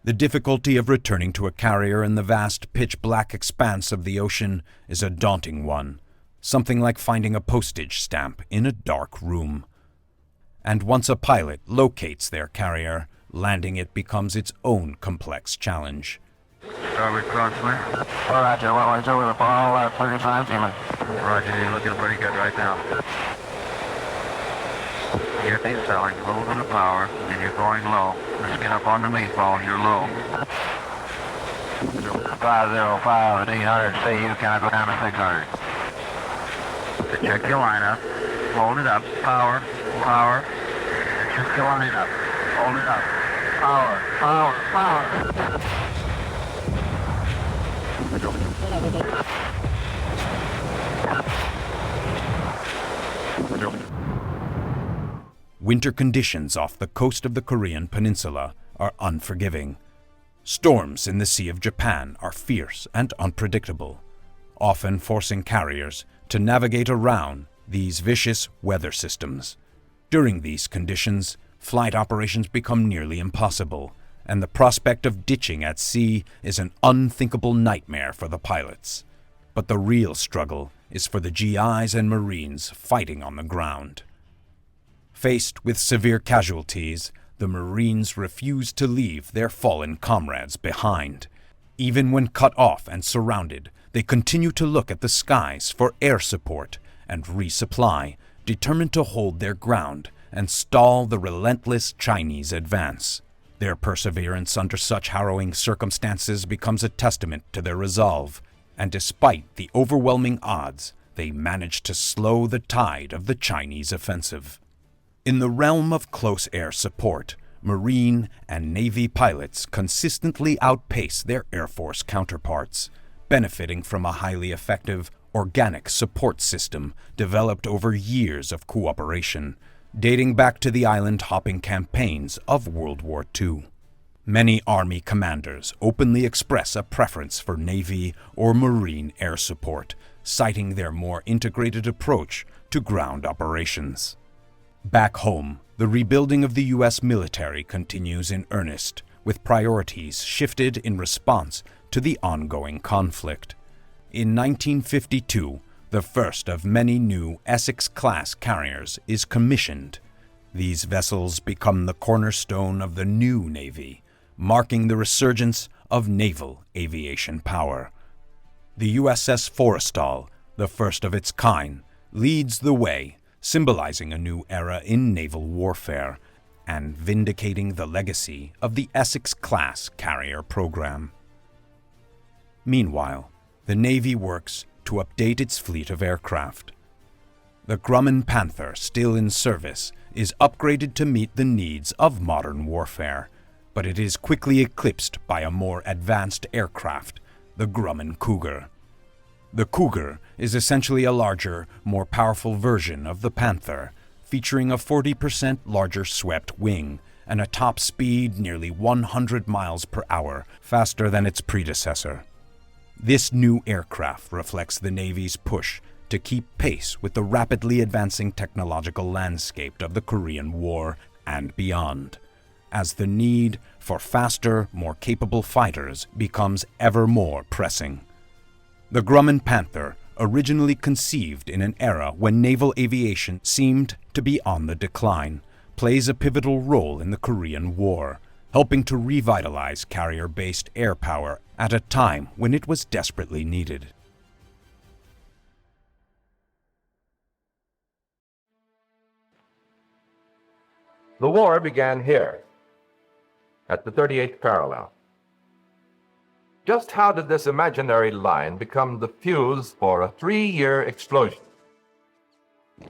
The difficulty of returning to a carrier in the vast pitch-black expanse of the ocean is a daunting one, something like finding a postage stamp in a dark room. And once a pilot locates their carrier, landing it becomes its own complex challenge. Starboard cross clear. All right, Joe. Well, it's over the ball, 35 feeling. Roger, you're looking pretty good right now. You're selling, a little bit of power, and you're going low. Let's get up underneath ball, you're low. 505 at 800, say you kind of go down to 600. Check your lineup, hold it up, power, power. Check your lineup, hold it up, power, power, power. Winter conditions off the coast of the Korean Peninsula are unforgiving. Storms in the Sea of Japan are fierce and unpredictable, often forcing carriers to navigate around these vicious weather systems. During these conditions, flight operations become nearly impossible, and the prospect of ditching at sea is an unthinkable nightmare for the pilots. But the real struggle is for the GIs and Marines fighting on the ground. Faced with severe casualties, the Marines refuse to leave their fallen comrades behind. Even when cut off and surrounded, they continue to look at the skies for air support and resupply, determined to hold their ground and stall the relentless Chinese advance. Their perseverance under such harrowing circumstances becomes a testament to their resolve, and despite the overwhelming odds, they manage to slow the tide of the Chinese offensive. In the realm of close air support, Marine and Navy pilots consistently outpace their Air Force counterparts, benefiting from a highly effective organic support system developed over years of cooperation, dating back to the island-hopping campaigns of World War II. Many Army commanders openly express a preference for Navy or Marine air support, citing their more integrated approach to ground operations. Back home, the rebuilding of the U.S. military continues in earnest, with priorities shifted in response to the ongoing conflict. In 1952, the first of many new Essex-class carriers is commissioned. These vessels become the cornerstone of the new Navy, marking the resurgence of naval aviation power. The USS Forrestal, the first of its kind, leads the way, symbolizing a new era in naval warfare and vindicating the legacy of the Essex-class carrier program. Meanwhile, the Navy works to update its fleet of aircraft. The Grumman Panther, still in service, is upgraded to meet the needs of modern warfare, but it is quickly eclipsed by a more advanced aircraft, the Grumman Cougar. The Cougar is essentially a larger, more powerful version of the Panther, featuring a 40% larger swept wing and a top speed nearly 100 miles per hour, faster than its predecessor. This new aircraft reflects the Navy's push to keep pace with the rapidly advancing technological landscape of the Korean War and beyond, as the need for faster, more capable fighters becomes ever more pressing. The Grumman Panther, originally conceived in an era when naval aviation seemed to be on the decline, plays a pivotal role in the Korean War, helping to revitalize carrier-based air power at a time when it was desperately needed. The war began here, at the 38th parallel. Just how did this imaginary line become the fuse for a 3-year explosion?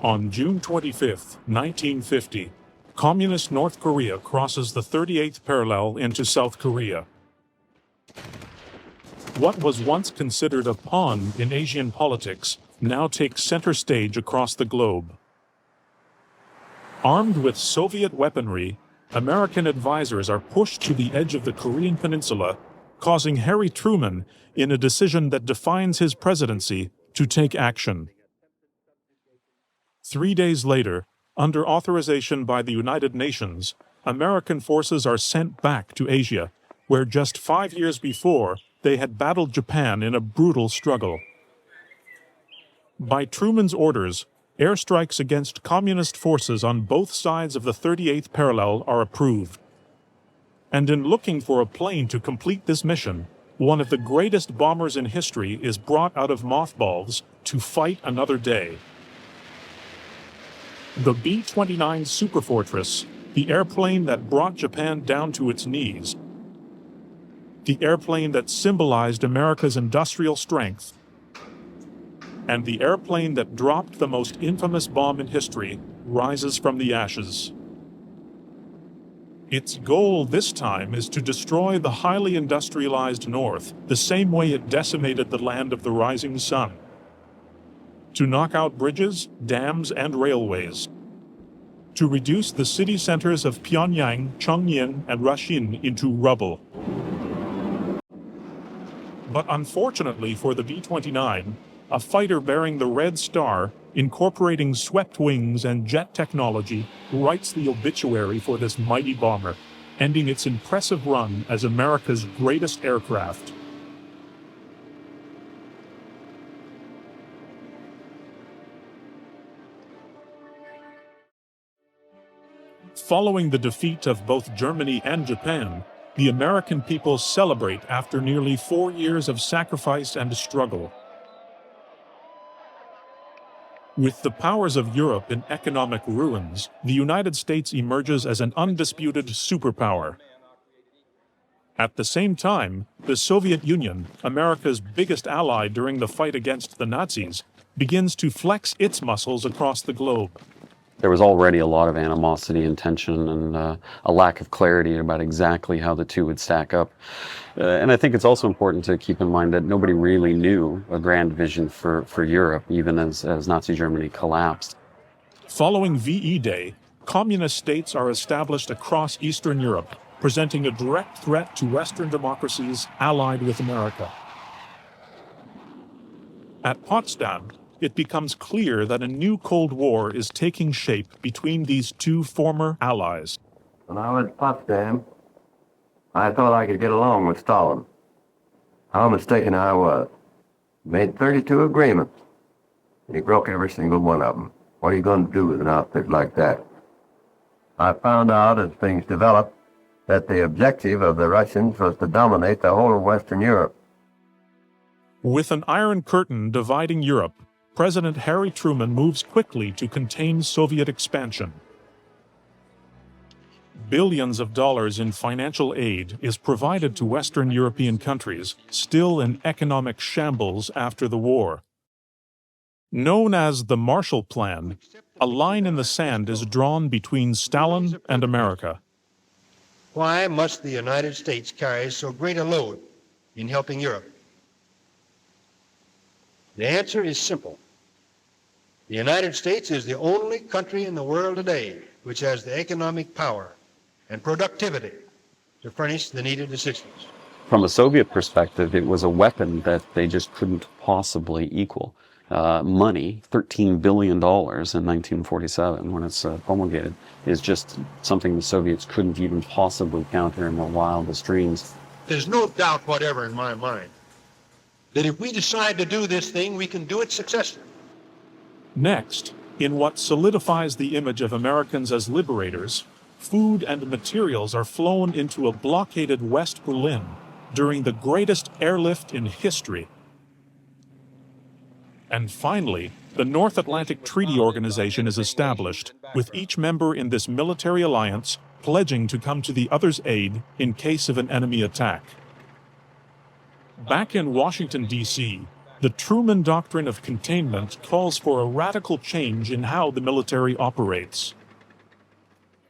On June 25, 1950, Communist North Korea crosses the 38th parallel into South Korea. What was once considered a pawn in Asian politics now takes center stage across the globe. Armed with Soviet weaponry, American advisors are pushed to the edge of the Korean Peninsula, causing Harry Truman, in a decision that defines his presidency, to take action. 3 days later, under authorization by the United Nations, American forces are sent back to Asia, where just 5 years before they had battled Japan in a brutal struggle. By Truman's orders, airstrikes against communist forces on both sides of the 38th parallel are approved. And in looking for a plane to complete this mission, one of the greatest bombers in history is brought out of mothballs to fight another day. The B-29 Superfortress, the airplane that brought Japan down to its knees, the airplane that symbolized America's industrial strength, and the airplane that dropped the most infamous bomb in history, rises from the ashes. Its goal this time is to destroy the highly industrialized North the same way it decimated the land of the rising sun. To knock out bridges, dams, and railways. To reduce the city centers of Pyongyang, Chongqing, and Rashin into rubble. But unfortunately for the B-29, a fighter bearing the Red Star, incorporating swept wings and jet technology, writes the obituary for this mighty bomber, ending its impressive run as America's greatest aircraft. Following the defeat of both Germany and Japan, the American people celebrate after nearly 4 years of sacrifice and struggle. With the powers of Europe in economic ruins, the United States emerges as an undisputed superpower. At the same time, the Soviet Union, America's biggest ally during the fight against the Nazis, begins to flex its muscles across the globe. There was already a lot of animosity and tension and a lack of clarity about exactly how the two would stack up. And I think it's also important to keep in mind that nobody really knew a grand vision for Europe, even as Nazi Germany collapsed. Following VE Day, communist states are established across Eastern Europe, presenting a direct threat to Western democracies allied with America. At Potsdam, it becomes clear that a new Cold War is taking shape between these two former allies. When I was at Potsdam, I thought I could get along with Stalin. How mistaken I was. made 32 agreements. He broke every single one of them. What are you going to do with an outfit like that? I found out as things developed that the objective of the Russians was to dominate the whole of Western Europe. With an iron curtain dividing Europe, President Harry Truman moves quickly to contain Soviet expansion. Billions of dollars in financial aid is provided to Western European countries still in economic shambles after the war. Known as the Marshall Plan, a line in the sand is drawn between Stalin and America. Why must the United States carry so great a load in helping Europe? The answer is simple. The United States is the only country in the world today which has the economic power and productivity to furnish the needed assistance. From a Soviet perspective, it was a weapon that they just couldn't possibly equal. Money, $13 billion in 1947, when it's promulgated, is just something the Soviets couldn't even possibly counter in their wildest dreams. There's no doubt whatever in my mind that if we decide to do this thing, we can do it successfully. Next, in what solidifies the image of Americans as liberators, food and materials are flown into a blockaded West Berlin during the greatest airlift in history. And finally, the North Atlantic Treaty Organization is established, with each member in this military alliance pledging to come to the other's aid in case of an enemy attack. Back in Washington, D.C., the Truman Doctrine of Containment calls for a radical change in how the military operates.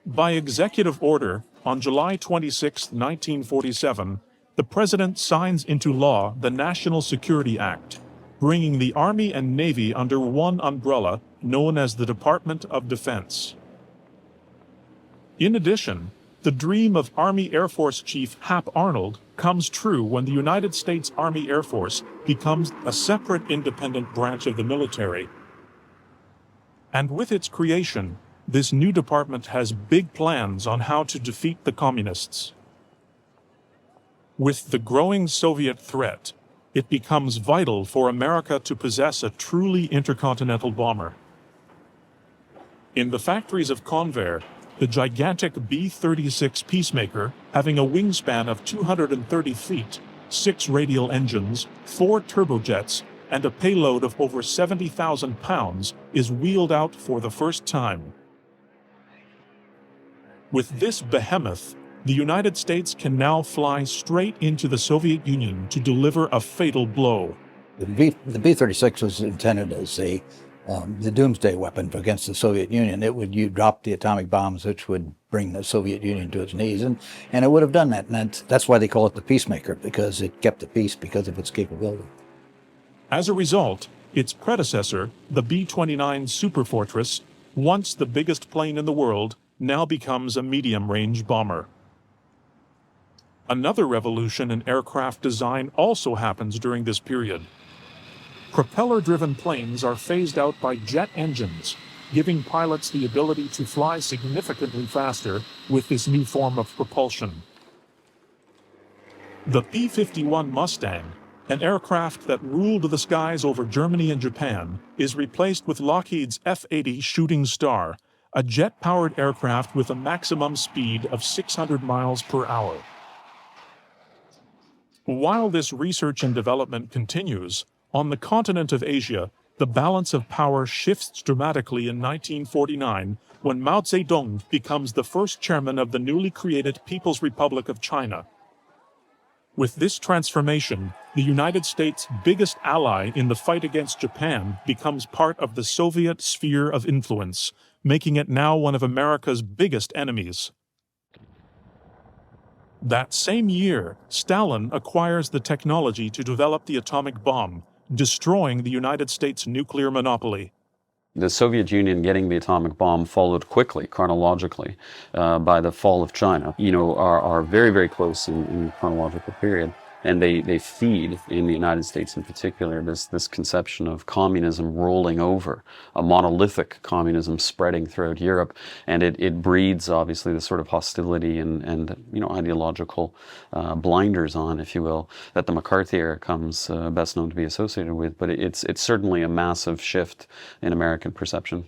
By executive order, on July 26, 1947, the President signs into law the National Security Act, bringing the Army and Navy under one umbrella known as the Department of Defense. In addition, the dream of Army Air Force Chief Hap Arnold comes true when the United States Army Air Force becomes a separate independent branch of the military. And with its creation, this new department has big plans on how to defeat the communists. With the growing Soviet threat, it becomes vital for America to possess a truly intercontinental bomber. In the factories of Convair, the gigantic B-36 Peacemaker, having a wingspan of 230 feet, 6 radial engines, 4 turbojets, and a payload of over 70,000 pounds, is wheeled out for the first time. With this behemoth, the United States can now fly straight into the Soviet Union to deliver a fatal blow. The B-36 was intended as the doomsday weapon against the Soviet Union. You drop the atomic bombs, which would bring the Soviet Union to its knees, and it would have done that. And that's why they call it the Peacemaker, because it kept the peace because of its capability. As a result, its predecessor, the B-29 Superfortress, once the biggest plane in the world, now becomes a medium-range bomber. Another revolution in aircraft design also happens during this period. Propeller-driven planes are phased out by jet engines, giving pilots the ability to fly significantly faster with this new form of propulsion. The P-51 Mustang, an aircraft that ruled the skies over Germany and Japan, is replaced with Lockheed's F-80 Shooting Star, a jet-powered aircraft with a maximum speed of 600 miles per hour. While this research and development continues, on the continent of Asia, the balance of power shifts dramatically in 1949 when Mao Zedong becomes the first chairman of the newly created People's Republic of China. With this transformation, the United States' biggest ally in the fight against Japan becomes part of the Soviet sphere of influence, making it now one of America's biggest enemies. That same year, Stalin acquires the technology to develop the atomic bomb, destroying the United States' nuclear monopoly. The Soviet Union getting the atomic bomb followed quickly, chronologically, by the fall of China. Are very, very close in chronological period. And they feed, in the United States in particular, this conception of communism rolling over, a monolithic communism spreading throughout Europe. And it breeds, obviously, the sort of hostility and ideological blinders on, if you will, that the McCarthy era comes best known to be associated with. But it's certainly a massive shift in American perception.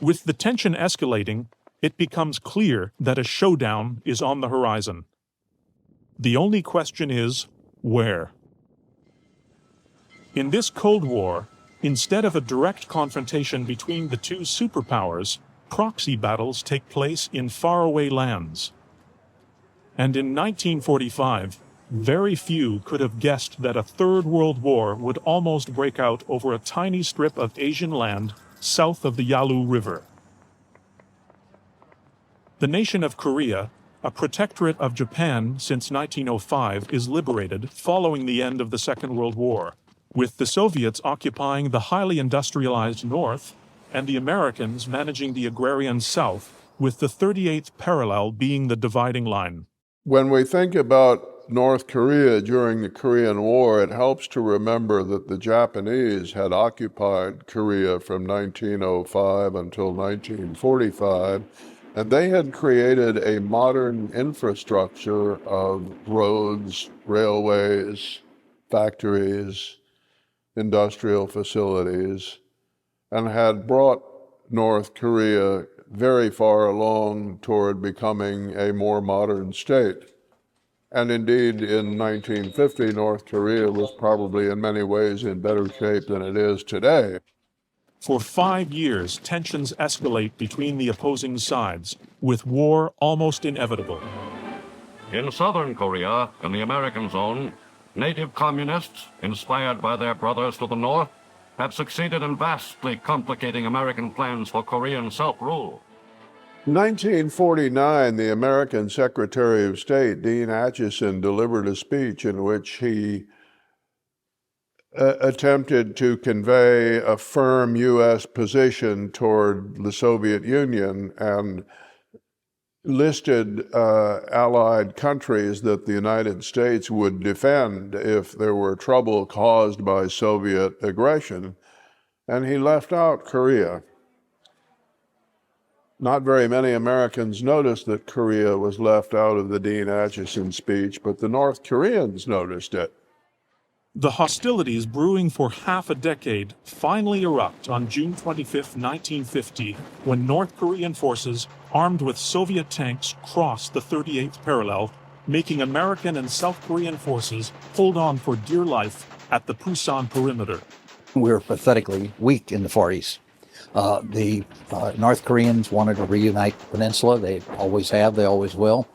With the tension escalating, it becomes clear that a showdown is on the horizon. The only question is, where? In this Cold War, instead of a direct confrontation between the two superpowers, proxy battles take place in faraway lands. And in 1945, very few could have guessed that a Third World War would almost break out over a tiny strip of Asian land south of the Yalu River. The nation of Korea, a protectorate of Japan since 1905, is liberated following the end of the Second World War, with the Soviets occupying the highly industrialized North and the Americans managing the agrarian South, with the 38th parallel being the dividing line. When we think about North Korea during the Korean War, it helps to remember that the Japanese had occupied Korea from 1905 until 1945, and they had created a modern infrastructure of roads, railways, factories, industrial facilities, and had brought North Korea very far along toward becoming a more modern state. And indeed, in 1950, North Korea was probably in many ways in better shape than it is today. For 5 years, tensions escalate between the opposing sides, with war almost inevitable. In southern Korea, in the American zone, native communists, inspired by their brothers to the north, have succeeded in vastly complicating American plans for Korean self-rule. In 1949, the American Secretary of State, Dean Acheson, delivered a speech in which he attempted to convey a firm U.S. position toward the Soviet Union and listed allied countries that the United States would defend if there were trouble caused by Soviet aggression, and he left out Korea. Not very many Americans noticed that Korea was left out of the Dean Acheson speech, but the North Koreans noticed it. The hostilities brewing for half a decade finally erupt on June 25, 1950, when North Korean forces, armed with Soviet tanks, cross the 38th parallel, making American and South Korean forces hold on for dear life at the Pusan perimeter. We were pathetically weak in the 40s. The North Koreans wanted to reunite the peninsula. They always have, they always will.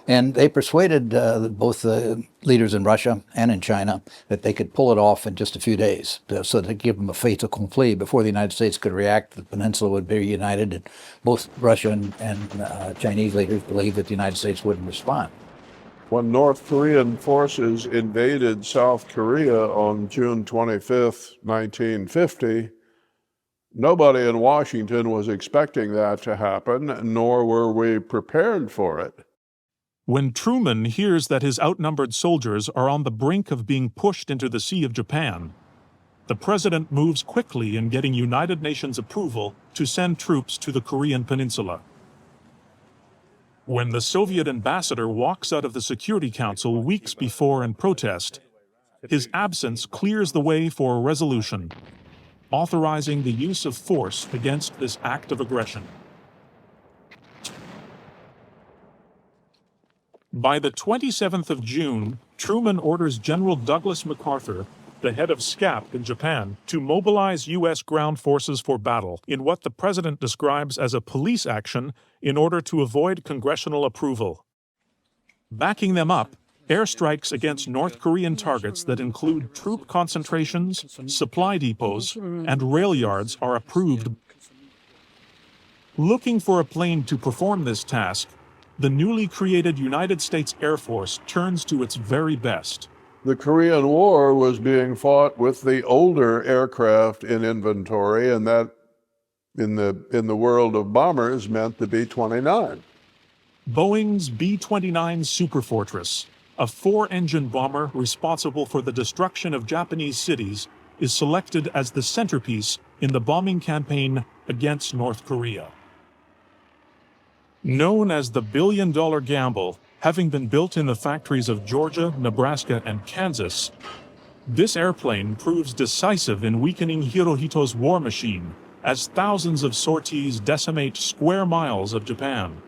And they persuaded both the leaders in Russia and in China that they could pull it off in just a few days, so to give them a fait accompli before the United States could react. The peninsula would be reunited, and both Russian and Chinese leaders believed that the United States wouldn't respond. When North Korean forces invaded South Korea on June 25, 1950, nobody in Washington was expecting that to happen, nor were we prepared for it. When Truman hears that his outnumbered soldiers are on the brink of being pushed into the Sea of Japan, the president moves quickly in getting United Nations approval to send troops to the Korean Peninsula. When the Soviet ambassador walks out of the Security Council weeks before in protest, his absence clears the way for a resolution, authorizing the use of force against this act of aggression. By the 27th of June, Truman orders General Douglas MacArthur, the head of SCAP in Japan, to mobilize U.S. ground forces for battle in what the president describes as a police action in order to avoid congressional approval. Backing them up, airstrikes against North Korean targets that include troop concentrations, supply depots, and rail yards are approved. Looking for a plane to perform this task, the newly created United States Air Force turns to its very best. The Korean War was being fought with the older aircraft in inventory, and that in the world of bombers meant the B-29. Boeing's B-29 Superfortress, a 4-engine bomber responsible for the destruction of Japanese cities, is selected as the centerpiece in the bombing campaign against North Korea. Known as the billion-dollar gamble, having been built in the factories of Georgia, Nebraska, and Kansas, this airplane proves decisive in weakening Hirohito's war machine, as thousands of sorties decimate square miles of Japan.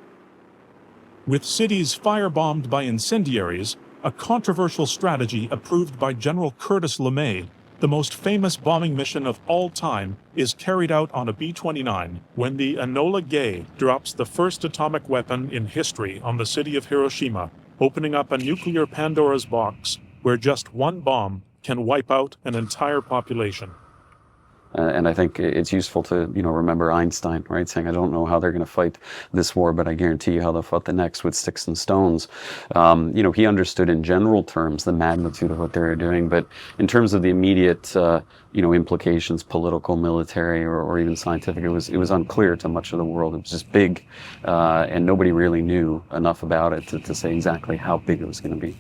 With cities firebombed by incendiaries, a controversial strategy approved by General Curtis LeMay, the most famous bombing mission of all time, is carried out on a B-29 when the Enola Gay drops the first atomic weapon in history on the city of Hiroshima, opening up a nuclear Pandora's box where just one bomb can wipe out an entire population. And I think it's useful to, remember Einstein, right? Saying, I don't know how they're going to fight this war, but I guarantee you how they'll fight the next with sticks and stones. He understood in general terms the magnitude of what they were doing, but in terms of the immediate, implications, political, military, or even scientific, it was unclear to much of the world. It was just big, and nobody really knew enough about it to say exactly how big it was going to be.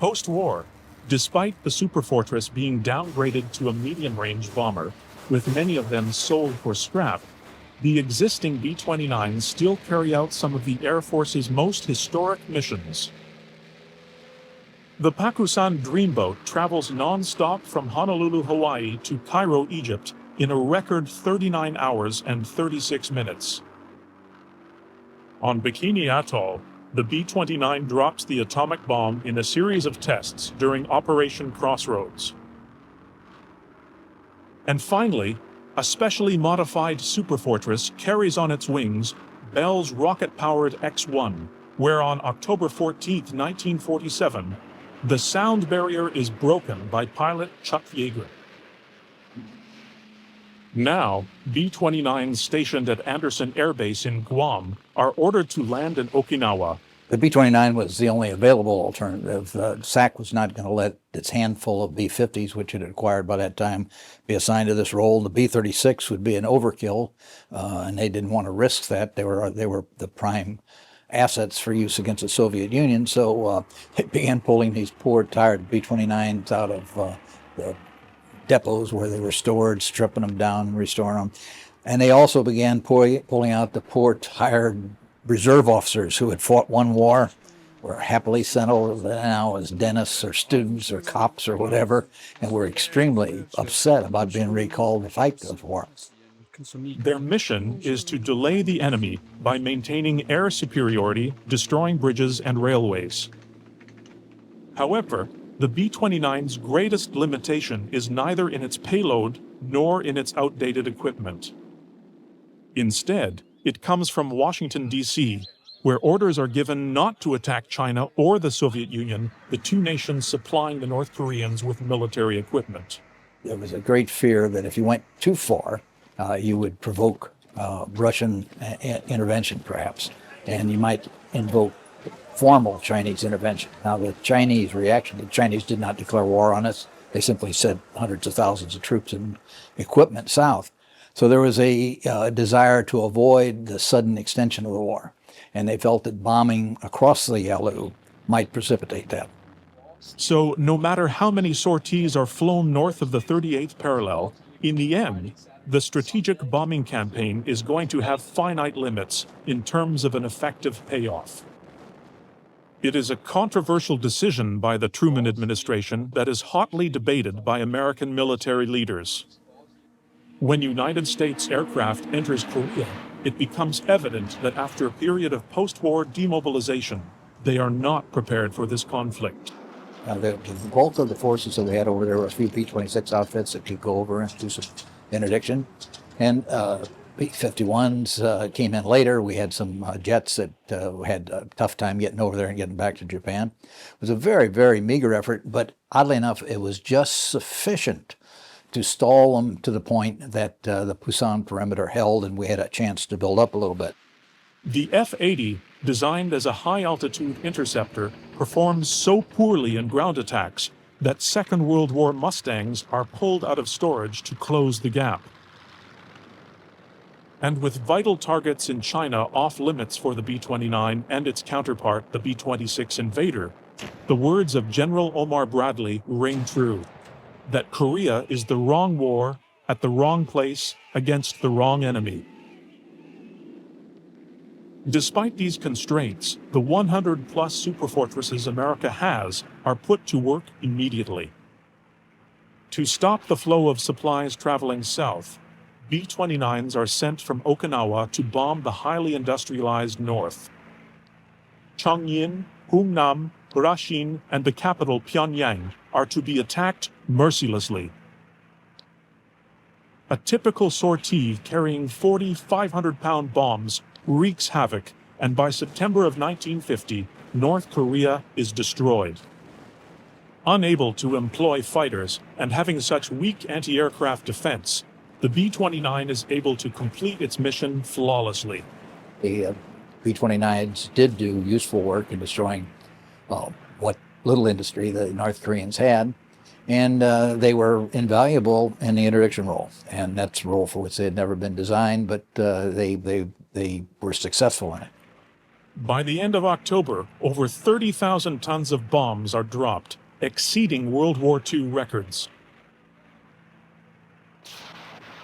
Post-war, despite the Superfortress being downgraded to a medium-range bomber, with many of them sold for scrap, the existing B-29s still carry out some of the Air Force's most historic missions. The Pakusan Dreamboat travels non-stop from Honolulu, Hawaii to Cairo, Egypt in a record 39 hours and 36 minutes. On Bikini Atoll, the B-29 drops the atomic bomb in a series of tests during Operation Crossroads. And finally, a specially modified Superfortress carries on its wings Bell's rocket-powered X-1, where on October 14, 1947, the sound barrier is broken by pilot Chuck Yeager. Now, B-29s stationed at Andersen Air Base in Guam are ordered to land in Okinawa. The B-29 was the only available alternative. SAC was not going to let its handful of B-50s, which it had acquired by that time, be assigned to this role. The B-36 would be an overkill, and they didn't want to risk that. They were the prime assets for use against the Soviet Union, so they began pulling these poor, tired B-29s out of the depots where they were stored, stripping them down and restoring them. And they also began pulling out the poor, tired reserve officers who had fought one war, were happily settled now as dentists or students or cops or whatever, and were extremely upset about being recalled to fight those wars. Their mission is to delay the enemy by maintaining air superiority, destroying bridges and railways. However, the B-29's greatest limitation is neither in its payload nor in its outdated equipment. Instead, it comes from Washington, D.C., where orders are given not to attack China or the Soviet Union, the two nations supplying the North Koreans with military equipment. There was a great fear that if you went too far, you would provoke Russian intervention, perhaps, and you might invoke formal Chinese intervention. Now, the Chinese reaction, the Chinese did not declare war on us. They simply sent hundreds of thousands of troops and equipment south. So there was a desire to avoid the sudden extension of the war, and they felt that bombing across the Yalu might precipitate that. So no matter how many sorties are flown north of the 38th parallel, in the end, the strategic bombing campaign is going to have finite limits in terms of an effective payoff. It is a controversial decision by the Truman administration that is hotly debated by American military leaders. When United States aircraft enters Korea, it becomes evident that after a period of post-war demobilization, they are not prepared for this conflict. The bulk of the forces that we had over there were a few B-26 outfits that could go over and do some interdiction. And B-51s came in later. We had some jets that had a tough time getting over there and getting back to Japan. It was a very, very meager effort, but oddly enough, it was just sufficient to stall them to the point that the Pusan perimeter held, and we had a chance to build up a little bit. The F-80, designed as a high-altitude interceptor, performs so poorly in ground attacks that Second World War Mustangs are pulled out of storage to close the gap. And with vital targets in China off limits for the B-29 and its counterpart, the B-26 Invader, The words of General Omar Bradley ring true, that Korea is the wrong war, at the wrong place, against the wrong enemy. Despite these constraints, the 100-plus superfortresses America has are put to work immediately. To stop the flow of supplies traveling south, B-29s are sent from Okinawa to bomb the highly industrialized north. Chongqing, Hungnam, Rashin, and the capital Pyongyang are to be attacked mercilessly. A typical sortie carrying 40 500-pound bombs wreaks havoc, and by September of 1950, North Korea is destroyed. Unable to employ fighters and having such weak anti-aircraft defense, the B-29 is able to complete its mission flawlessly. The B-29s did do useful work in destroying what little industry the North Koreans had, and they were invaluable in the interdiction role, and that's a role for which they had never been designed, but they were successful in it. By the end of October, over 30,000 tons of bombs are dropped, exceeding World War II records.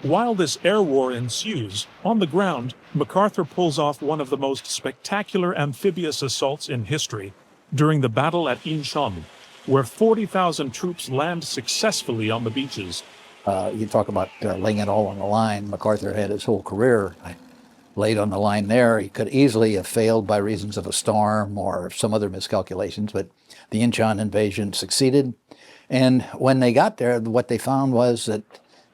While this air war ensues, on the ground, MacArthur pulls off one of the most spectacular amphibious assaults in history during the battle at Incheon, where 40,000 troops land successfully on the beaches. You talk about laying it all on the line. MacArthur had his whole career laid on the line there. He could easily have failed by reasons of a storm or some other miscalculations, but the Incheon invasion succeeded. And when they got there, what they found was that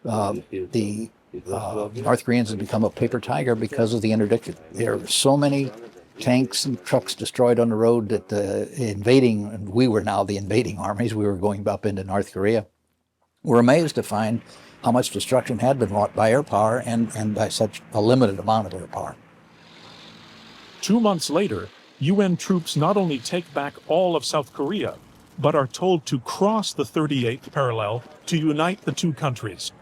the North Koreans had become a paper tiger because of the interdiction. There were so many tanks and trucks destroyed on the road that and we were now the invading armies, we were going up into North Korea, were amazed to find how much destruction had been wrought by air power and by such a limited amount of air power. 2 months later, UN troops not only take back all of South Korea, but are told to cross the 38th parallel to unite the two countries.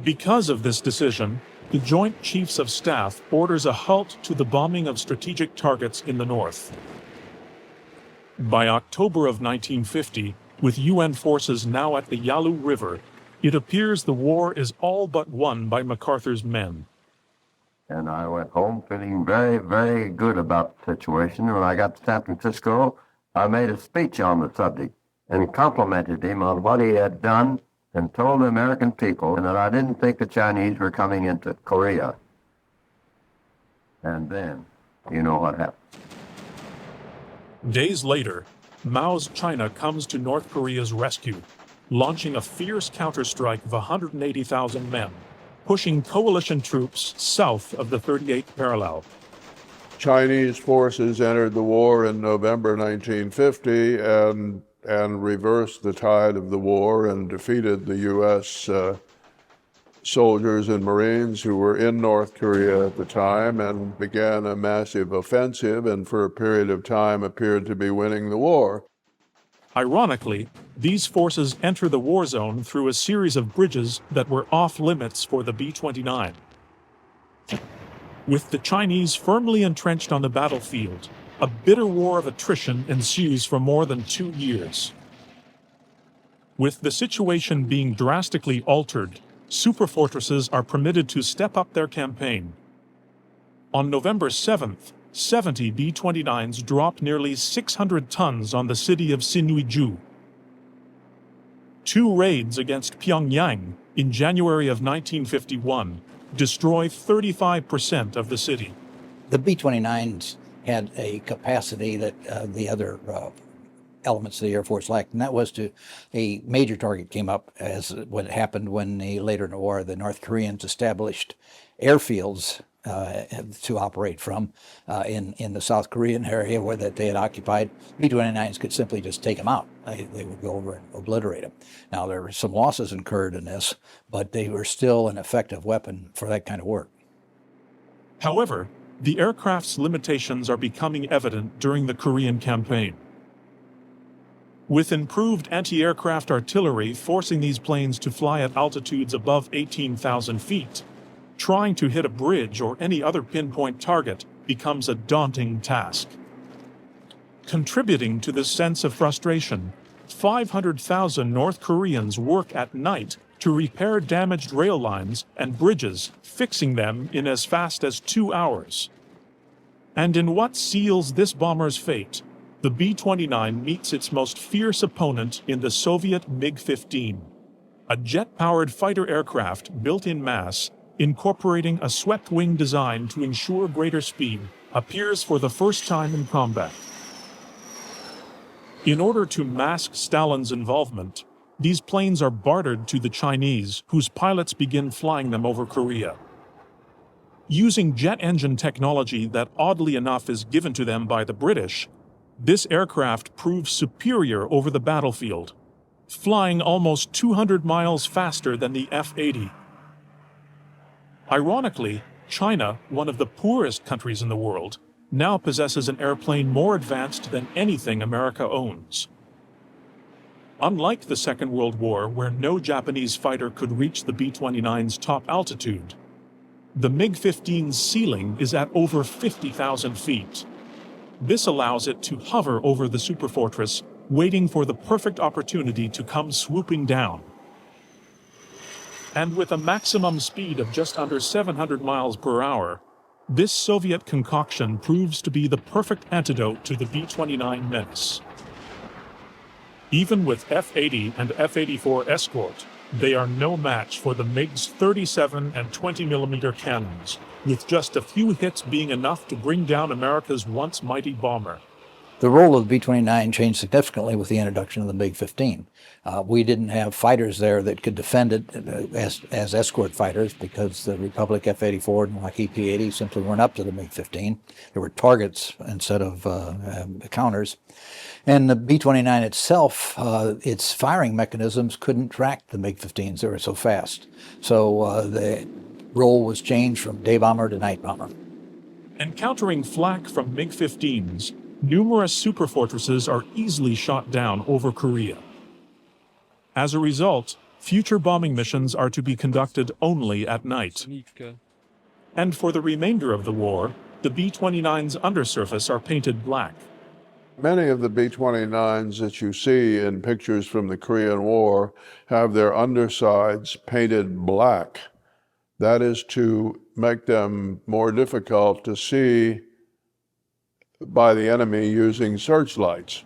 Because of this decision, the Joint Chiefs of Staff orders a halt to the bombing of strategic targets in the north. By October of 1950, with UN forces now at the Yalu River, it appears the war is all but won by MacArthur's men. And I went home feeling very, very good about the situation. When I got to San Francisco, I made a speech on the subject and complimented him on what he had done and told the American people that I didn't think the Chinese were coming into Korea. And then, you know what happened. Days later, Mao's China comes to North Korea's rescue, launching a fierce counterstrike of 180,000 men, pushing coalition troops south of the 38th parallel. Chinese forces entered the war in November 1950 and reversed the tide of the war and defeated the U.S. Soldiers and Marines who were in North Korea at the time and began a massive offensive and for a period of time appeared to be winning the war. Ironically, these forces enter the war zone through a series of bridges that were off limits for the B-29. With the Chinese firmly entrenched on the battlefield, a bitter war of attrition ensues for more than 2 years. With the situation being drastically altered, superfortresses are permitted to step up their campaign. On November 7th, 70 B-29s dropped nearly 600 tons on the city of Sinuiju. 2 raids against Pyongyang in January of 1951 destroy 35% of the city. The B-29s had a capacity that the other elements of the Air Force lacked, and that was a major target came up as what happened when later in the war the North Koreans established airfields to operate from in the South Korean area where that they had occupied. B-29s could simply just take them out. They would go over and obliterate them. Now there were some losses incurred in this, but they were still an effective weapon for that kind of work. However, the aircraft's limitations are becoming evident during the Korean campaign. With improved anti-aircraft artillery forcing these planes to fly at altitudes above 18,000 feet, trying to hit a bridge or any other pinpoint target becomes a daunting task. Contributing to this sense of frustration, 500,000 North Koreans work at night to repair damaged rail lines and bridges, fixing them in as fast as 2 hours. And in what seals this bomber's fate, the B-29 meets its most fierce opponent in the Soviet MiG-15, a jet-powered fighter aircraft built in mass, incorporating a swept-wing design to ensure greater speed, appears for the first time in combat. In order to mask Stalin's involvement, these planes are bartered to the Chinese, whose pilots begin flying them over Korea. Using jet engine technology that oddly enough is given to them by the British, this aircraft proves superior over the battlefield, flying almost 200 miles faster than the F-80. Ironically, China, one of the poorest countries in the world, now possesses an airplane more advanced than anything America owns. Unlike the Second World War, where no Japanese fighter could reach the B-29's top altitude, the MiG-15's ceiling is at over 50,000 feet. This allows it to hover over the Superfortress, waiting for the perfect opportunity to come swooping down. And with a maximum speed of just under 700 miles per hour, this Soviet concoction proves to be the perfect antidote to the B-29 menace. Even with F-80 and F-84 escort, they are no match for the MiG's 37 and 20mm cannons, with just a few hits being enough to bring down America's once mighty bomber. The role of the B-29 changed significantly with the introduction of the MiG-15. We didn't have fighters there that could defend it as escort fighters because the Republic F-84 and Lockheed P-80 simply weren't up to the MiG-15. They were targets instead of counters. And the B-29 itself, its firing mechanisms couldn't track the MiG-15s. They were so fast. So the role was changed from day bomber to night bomber. Encountering flak from MiG-15s, numerous superfortresses are easily shot down over Korea. As a result, future bombing missions are to be conducted only at night. And for the remainder of the war, the B-29's undersurface are painted black. Many of the B-29s that you see in pictures from the Korean War have their undersides painted black. That is to make them more difficult to see by the enemy using searchlights.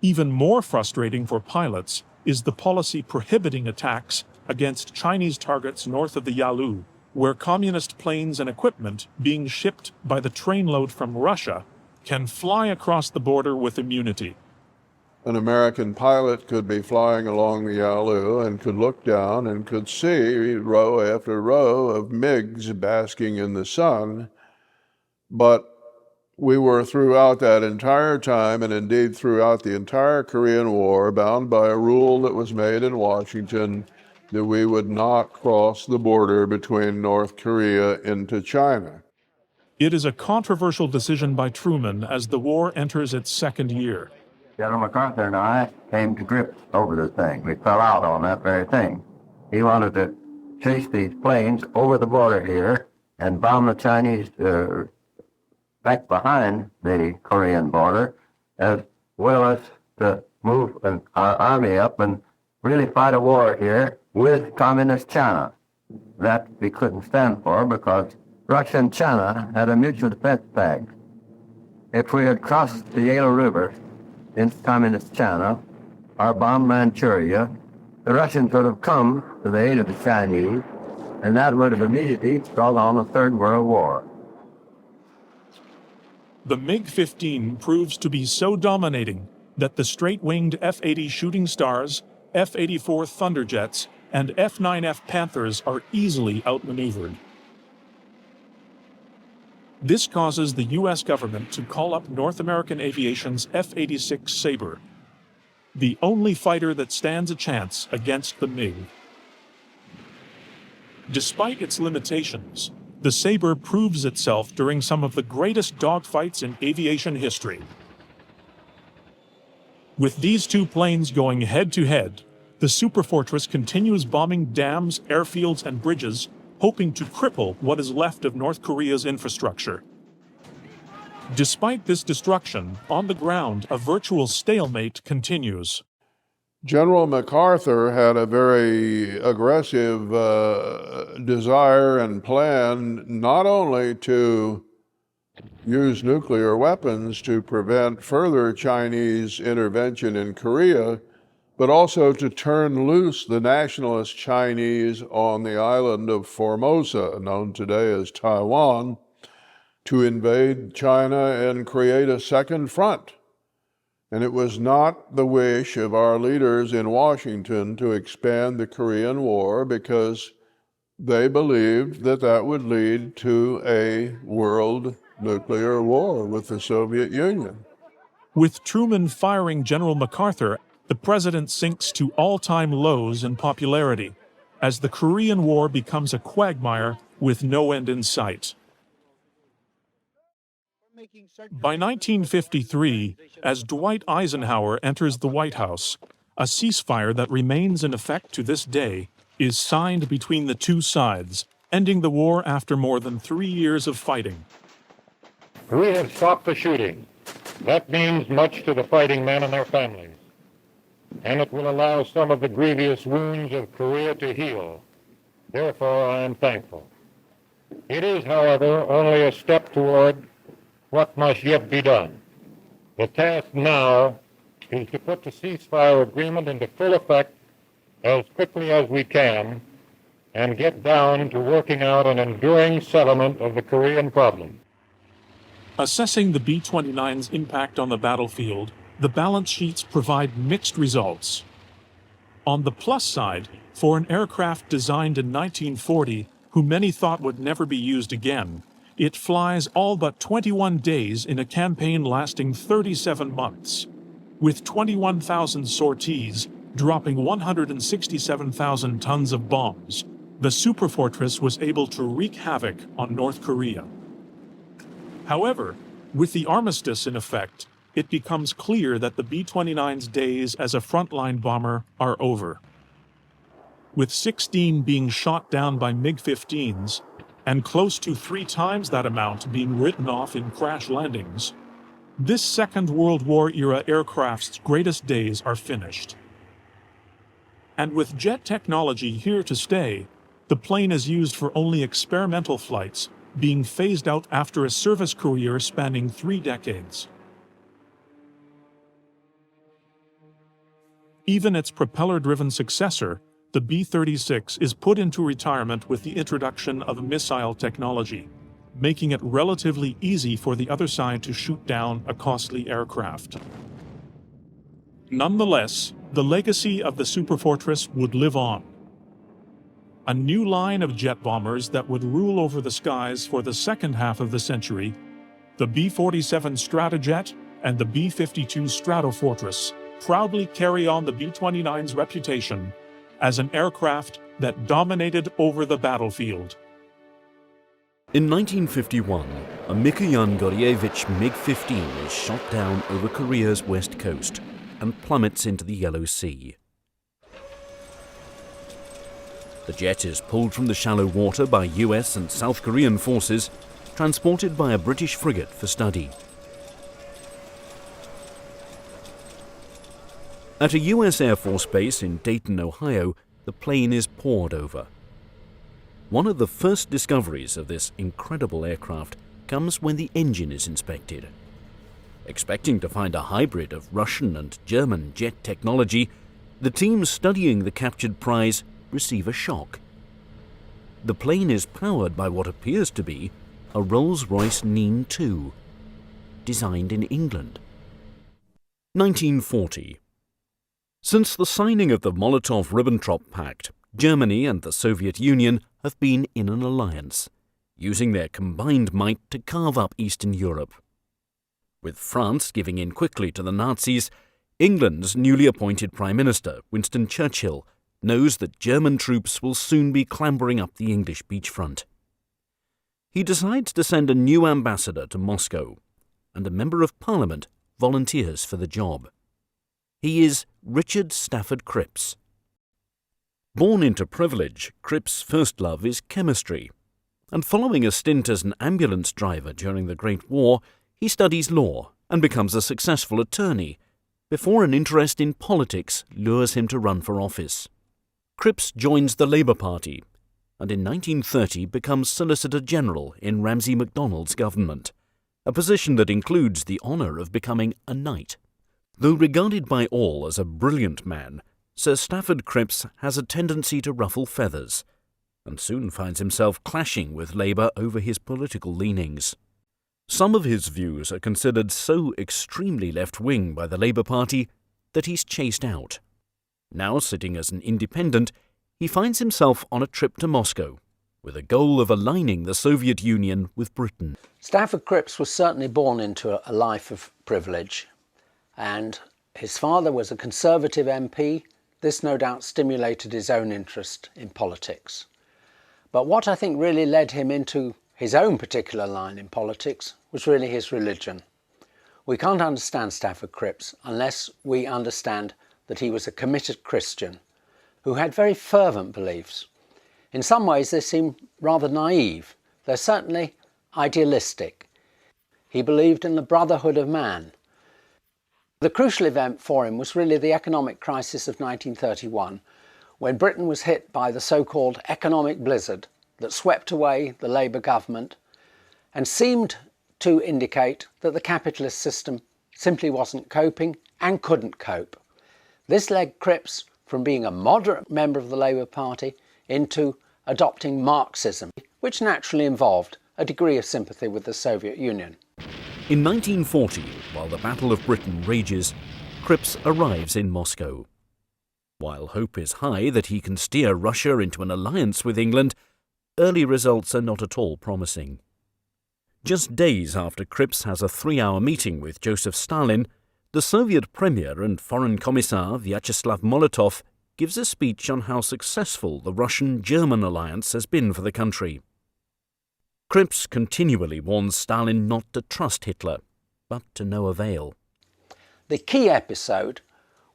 Even more frustrating for pilots is the policy prohibiting attacks against Chinese targets north of the Yalu, where communist planes and equipment being shipped by the trainload from Russia can fly across the border with immunity. An American pilot could be flying along the Yalu and could look down and could see row after row of MiGs basking in the sun, but we were throughout that entire time, and indeed throughout the entire Korean War, bound by a rule that was made in Washington that we would not cross the border between North Korea into China. It is a controversial decision by Truman as the war enters its second year. General MacArthur and I came to grips over the thing. We fell out on that very thing. He wanted to chase these planes over the border here and bomb the Chinese back behind the Korean border, as well as to move our army up and really fight a war here with Communist China. That we couldn't stand for because Russia and China had a mutual defense pact. If we had crossed the Yellow River into Communist China or bombed Manchuria, the Russians would have come to the aid of the Chinese, and that would have immediately brought on a Third World War. The MiG-15 proves to be so dominating that the straight-winged F-80 Shooting Stars, F-84 Thunderjets, and F9F Panthers are easily outmaneuvered. This causes the U.S. government to call up North American Aviation's F-86 Sabre, the only fighter that stands a chance against the MiG. Despite its limitations, the Sabre proves itself during some of the greatest dogfights in aviation history. With these two planes going head-to-head, the Superfortress continues bombing dams, airfields, and bridges, hoping to cripple what is left of North Korea's infrastructure. Despite this destruction, on the ground, a virtual stalemate continues. General MacArthur had a very aggressive desire and plan not only to use nuclear weapons to prevent further Chinese intervention in Korea, but also to turn loose the nationalist Chinese on the island of Formosa, known today as Taiwan, to invade China and create a second front. And it was not the wish of our leaders in Washington to expand the Korean War because they believed that that would lead to a world nuclear war with the Soviet Union. With Truman firing General MacArthur, the president sinks to all-time lows in popularity as the Korean War becomes a quagmire with no end in sight. By 1953, as Dwight Eisenhower enters the White House, a ceasefire that remains in effect to this day is signed between the two sides, ending the war after more than 3 years of fighting. We have stopped the shooting. That means much to the fighting men and their families, and it will allow some of the grievous wounds of Korea to heal. Therefore, I am thankful. It is, however, only a step toward what must yet be done. The task now is to put the ceasefire agreement into full effect as quickly as we can and get down to working out an enduring settlement of the Korean problem. Assessing the B-29's impact on the battlefield, the balance sheets provide mixed results. On the plus side, for an aircraft designed in 1940, who many thought would never be used again, it flies all but 21 days in a campaign lasting 37 months. With 21,000 sorties, dropping 167,000 tons of bombs, the Superfortress was able to wreak havoc on North Korea. However, with the armistice in effect, it becomes clear that the B-29's days as a frontline bomber are over. With 16 being shot down by MiG-15s, and close to 3 times that amount being written off in crash landings, this Second World War-era aircraft's greatest days are finished. And with jet technology here to stay, the plane is used for only experimental flights, being phased out after a service career spanning 3 decades. Even its propeller-driven successor, the B-36, is put into retirement with the introduction of missile technology, making it relatively easy for the other side to shoot down a costly aircraft. Nonetheless, the legacy of the Superfortress would live on. A new line of jet bombers that would rule over the skies for the second half of the century, the B-47 Stratojet and the B-52 Stratofortress, proudly carry on the B-29's reputation as an aircraft that dominated over the battlefield. In 1951, a Mikoyan-Gurevich MiG-15 is shot down over Korea's west coast and plummets into the Yellow Sea. The jet is pulled from the shallow water by US and South Korean forces, transported by a British frigate for study. At a US Air Force base in Dayton, Ohio, the plane is pored over. One of the first discoveries of this incredible aircraft comes when the engine is inspected. Expecting to find a hybrid of Russian and German jet technology, the team studying the captured prize receive a shock. The plane is powered by what appears to be a Rolls-Royce Nene 2, designed in England. 1940. Since the signing of the Molotov-Ribbentrop Pact, Germany and the Soviet Union have been in an alliance, using their combined might to carve up Eastern Europe. With France giving in quickly to the Nazis, England's newly appointed Prime Minister, Winston Churchill, knows that German troops will soon be clambering up the English beachfront. He decides to send a new ambassador to Moscow, and a member of Parliament volunteers for the job. He is Richard Stafford Crips. Born into privilege, Crips' first love is chemistry, and following a stint as an ambulance driver during the Great War, He studies law and becomes a successful attorney before an interest in politics lures him to run for office. Crips joins the Labour Party and in 1930 becomes Solicitor General in Ramsay MacDonald's government, a position that includes the honour of becoming a knight. Though regarded by all as a brilliant man, Sir Stafford Crips has a tendency to ruffle feathers and soon finds himself clashing with Labour over his political leanings. Some of his views are considered so extremely left-wing by the Labour Party that he's chased out. Now sitting as an independent, he finds himself on a trip to Moscow with a goal of aligning the Soviet Union with Britain. Stafford Crips was certainly born into a life of privilege, and his father was a Conservative MP. This no doubt stimulated his own interest in politics. But what I think really led him into his own particular line in politics was really his religion. We can't understand Stafford Crips unless we understand that he was a committed Christian who had very fervent beliefs. In some ways they seem rather naive. They're certainly idealistic. He believed in the brotherhood of man. The crucial event for him was really the economic crisis of 1931, when Britain was hit by the so-called economic blizzard that swept away the Labour government and seemed to indicate that the capitalist system simply wasn't coping and couldn't cope. This led Crips from being a moderate member of the Labour Party into adopting Marxism, which naturally involved a degree of sympathy with the Soviet Union. In 1940, while the Battle of Britain rages, Crips arrives in Moscow. While hope is high that he can steer Russia into an alliance with England, early results are not at all promising. Just days after Crips has a 3-hour meeting with Joseph Stalin, the Soviet Premier and Foreign Commissar Vyacheslav Molotov gives a speech on how successful the Russian-German alliance has been for the country. Crips continually warns Stalin not to trust Hitler, but to no avail. The key episode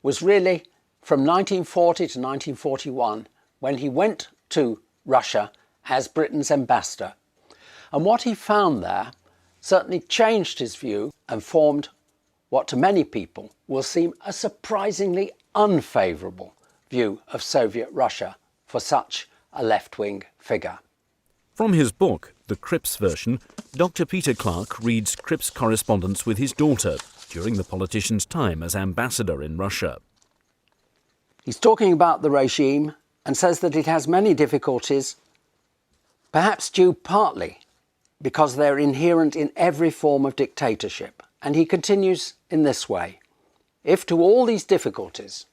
was really from 1940 to 1941, when he went to Russia as Britain's ambassador. And what he found there certainly changed his view and formed what to many people will seem a surprisingly unfavourable view of Soviet Russia for such a left-wing figure. From his book, The Crips Version, Dr. Peter Clark reads Crips' correspondence with his daughter during the politician's time as ambassador in Russia. He's talking about the regime and says that it has many difficulties, perhaps due partly because they're inherent in every form of dictatorship. And he continues in this way: if to all these difficulties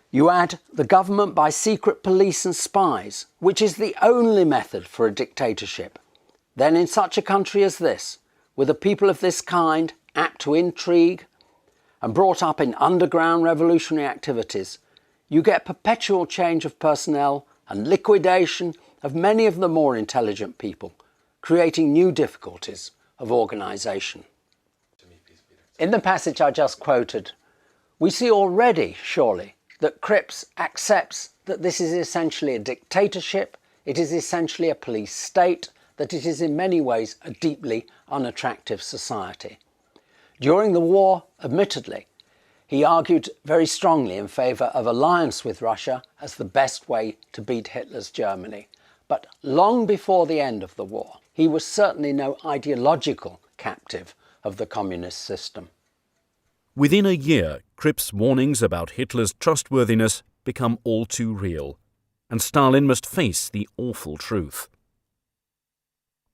you add the government by secret police and spies, which is the only method for a dictatorship, then in such a country as this, with a people of this kind apt to intrigue and brought up in underground revolutionary activities, you get perpetual change of personnel and liquidation of many of the more intelligent people, creating new difficulties of organisation. In the passage I just quoted, we see already, surely, that Crips accepts that this is essentially a dictatorship, it is essentially a police state, that it is in many ways a deeply unattractive society. During the war, admittedly, he argued very strongly in favour of alliance with Russia as the best way to beat Hitler's Germany. But long before the end of the war, he was certainly no ideological captive of the communist system. Within a year, Crips' warnings about Hitler's trustworthiness become all too real, and Stalin must face the awful truth.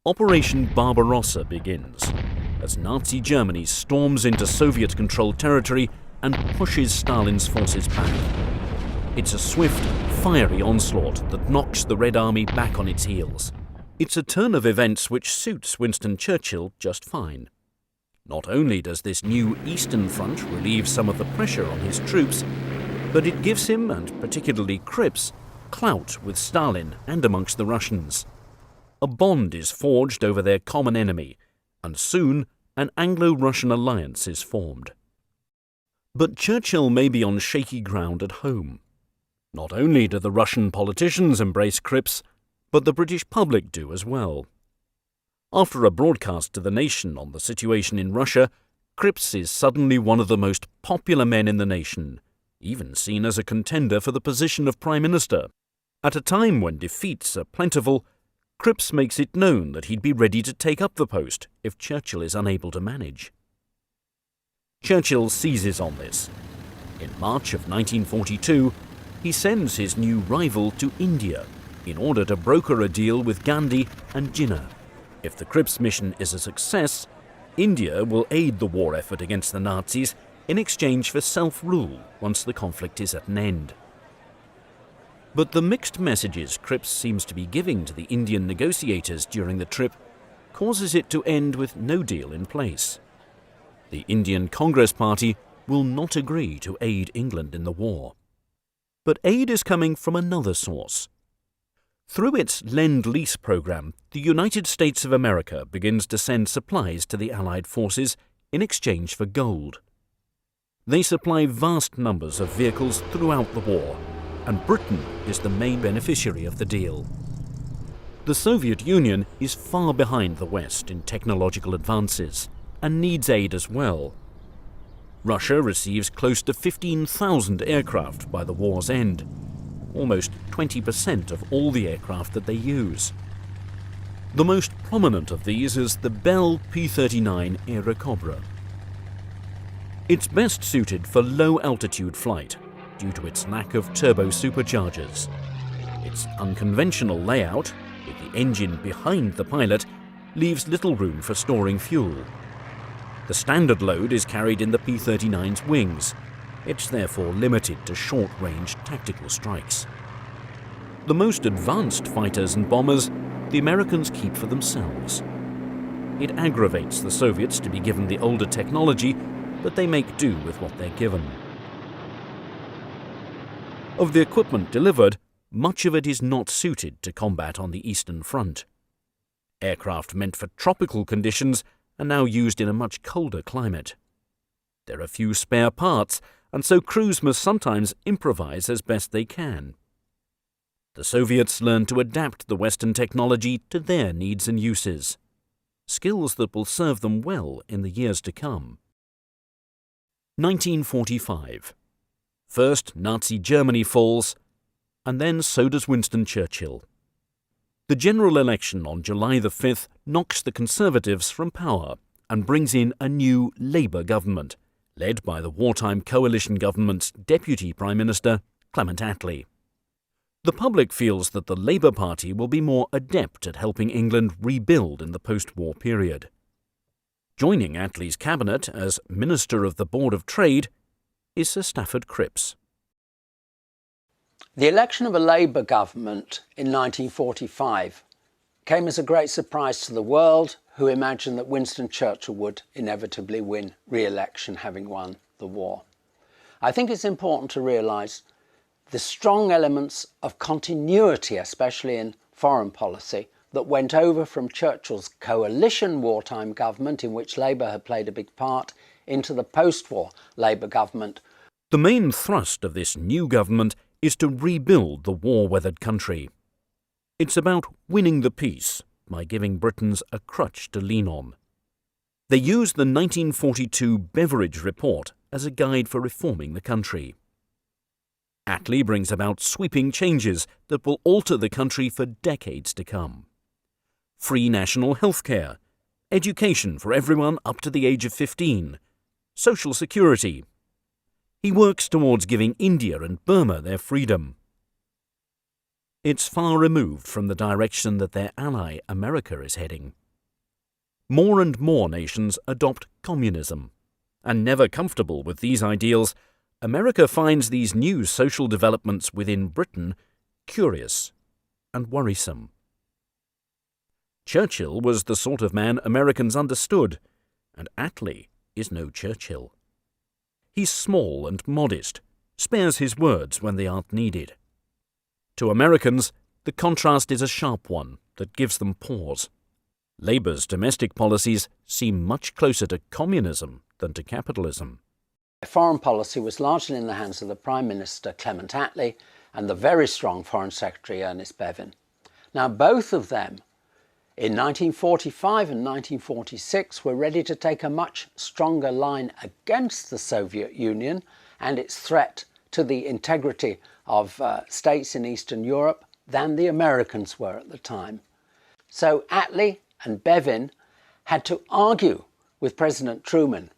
Operation Barbarossa begins, as Nazi Germany storms into Soviet-controlled territory and pushes Stalin's forces back. It's a swift, fiery onslaught that knocks the Red Army back on its heels. It's a turn of events which suits Winston Churchill just fine. Not only does this new Eastern Front relieve some of the pressure on his troops, but it gives him, and particularly Crips, clout with Stalin and amongst the Russians. A bond is forged over their common enemy, and soon an Anglo-Russian alliance is formed. But Churchill may be on shaky ground at home. Not only do the Russian politicians embrace Crips, but the British public do as well. After a broadcast to the nation on the situation in Russia, Crips is suddenly one of the most popular men in the nation, even seen as a contender for the position of Prime Minister. At a time when defeats are plentiful, Crips makes it known that he'd be ready to take up the post if Churchill is unable to manage. Churchill seizes on this. In March of 1942, he sends his new rival to India in order to broker a deal with Gandhi and Jinnah. If the Crips mission is a success, India will aid the war effort against the Nazis in exchange for self-rule once the conflict is at an end. But the mixed messages Crips seems to be giving to the Indian negotiators during the trip causes it to end with no deal in place. The Indian Congress Party will not agree to aid England in the war. But aid is coming from another source. Through its Lend-Lease program, the United States of America begins to send supplies to the Allied forces in exchange for gold. They supply vast numbers of vehicles throughout the war, and Britain is the main beneficiary of the deal. The Soviet Union is far behind the West in technological advances, and needs aid as well. Russia receives close to 15,000 aircraft by the war's end, almost 20% of all the aircraft that they use. The most prominent of these is the Bell P-39 Airacobra. It's best suited for low-altitude flight due to its lack of turbo superchargers. Its unconventional layout, with the engine behind the pilot, leaves little room for storing fuel. The standard load is carried in the P-39's wings. It's therefore limited to short-range tactical strikes. The most advanced fighters and bombers the Americans keep for themselves. It aggravates the Soviets to be given the older technology, but they make do with what they're given. Of the equipment delivered, much of it is not suited to combat on the Eastern Front. Aircraft meant for tropical conditions are now used in a much colder climate. There are few spare parts, and so crews must sometimes improvise as best they can. The Soviets learn to adapt the Western technology to their needs and uses, skills that will serve them well in the years to come. 1945. First, Nazi Germany falls, and then so does Winston Churchill. The general election on July the 5th knocks the Conservatives from power and brings in a new Labour government, led by the wartime coalition government's Deputy Prime Minister, Clement Attlee. The public feels that the Labour Party will be more adept at helping England rebuild in the post-war period. Joining Attlee's cabinet as Minister of the Board of Trade is Sir Stafford Crips. The election of a Labour government in 1945 came as a great surprise to the world, who imagined that Winston Churchill would inevitably win re-election, having won the war. I think it's important to realise the strong elements of continuity, especially in foreign policy, that went over from Churchill's coalition wartime government, in which Labour had played a big part, into the post-war Labour government. The main thrust of this new government is to rebuild the war-weathered country. It's about winning the peace by giving Britons a crutch to lean on. They use the 1942 Beveridge Report as a guide for reforming the country. Attlee brings about sweeping changes that will alter the country for decades to come. Free national health care, education for everyone up to the age of 15, social security. He works towards giving India and Burma their freedom. It's far removed from the direction that their ally America is heading. More and more nations adopt communism, and never comfortable with these ideals, America finds these new social developments within Britain curious and worrisome. Churchill was the sort of man Americans understood, and Attlee is no Churchill. He's small and modest, spares his words when they aren't needed. To Americans, the contrast is a sharp one that gives them pause. Labour's domestic policies seem much closer to communism than to capitalism. Foreign policy was largely in the hands of the Prime Minister, Clement Attlee, and the very strong Foreign Secretary, Ernest Bevin. Now, both of them In 1945 and 1946, were ready to take a much stronger line against the Soviet Union and its threat to the integrity of states in Eastern Europe than the Americans were at the time. So Attlee and Bevin had to argue with President Truman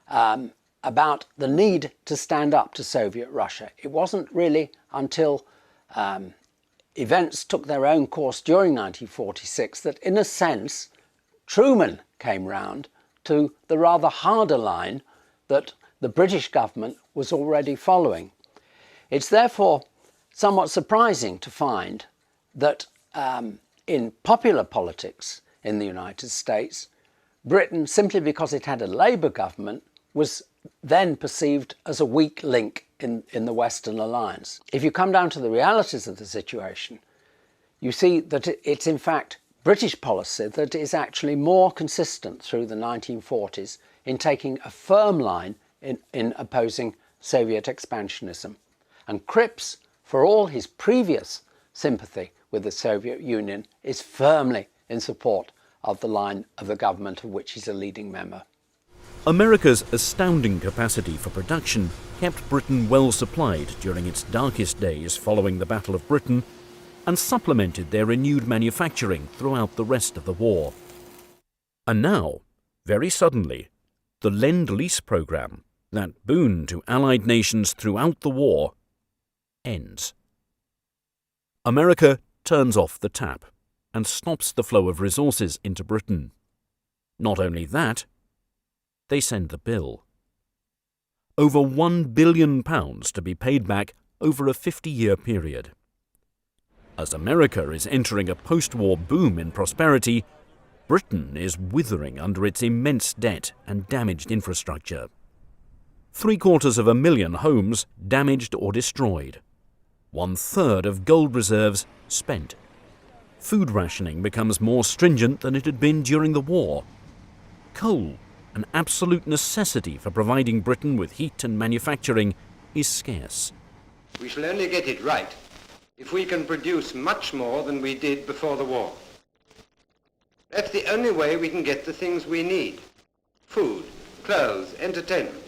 about the need to stand up to Soviet Russia. It wasn't really until events took their own course during 1946 that, in a sense, Truman came round to the rather harder line that the British government was already following. It's therefore somewhat surprising to find that in popular politics in the United States, Britain, simply because it had a Labour government, was then perceived as a weak link in the Western alliance. If you come down to the realities of the situation, you see that it's in fact British policy that is actually more consistent through the 1940s in taking a firm line in opposing Soviet expansionism. And Crips, for all his previous sympathy with the Soviet Union, is firmly in support of the line of the government of which he's a leading member. America's astounding capacity for production kept Britain well supplied during its darkest days following the Battle of Britain and supplemented their renewed manufacturing throughout the rest of the war. And now, very suddenly, the Lend-Lease program, that boon to Allied nations throughout the war, ends. America turns off the tap and stops the flow of resources into Britain. Not only that, they send the bill. Over £1 billion to be paid back over a 50-year period. As America is entering a post-war boom in prosperity, Britain is withering under its immense debt and damaged infrastructure. 750,000 homes damaged or destroyed. 1/3 of gold reserves spent. Food rationing becomes more stringent than it had been during the war. Coal, an absolute necessity for providing Britain with heat and manufacturing, is scarce. We shall only get it right if we can produce much more than we did before the war. That's the only way we can get the things we need. Food, clothes, entertainment,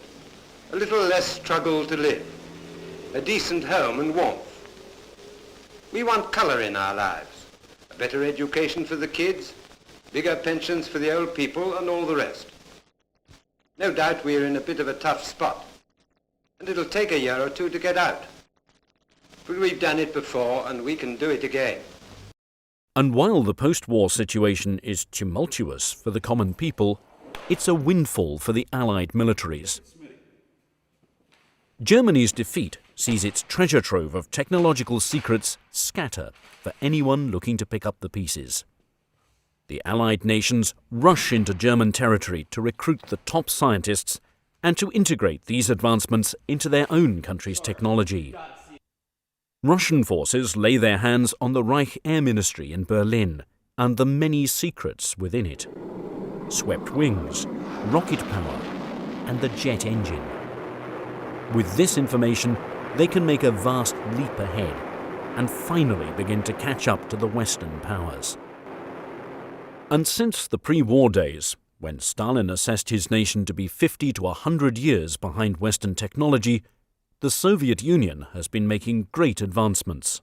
a little less struggle to live, a decent home and warmth. We want colour in our lives, a better education for the kids, bigger pensions for the old people and all the rest. No doubt we're in a bit of a tough spot, and it'll take a year or two to get out. But we've done it before, and we can do it again. And while the post-war situation is tumultuous for the common people, it's a windfall for the Allied militaries. Germany's defeat sees its treasure trove of technological secrets scatter for anyone looking to pick up the pieces. The Allied nations rush into German territory to recruit the top scientists and to integrate these advancements into their own country's technology. Russian forces lay their hands on the Reich Air Ministry in Berlin and the many secrets within it. Swept wings, rocket power, and the jet engine. With this information, they can make a vast leap ahead and finally begin to catch up to the Western powers. And since the pre-war days, when Stalin assessed his nation to be 50 to 100 years behind Western technology, the Soviet Union has been making great advancements.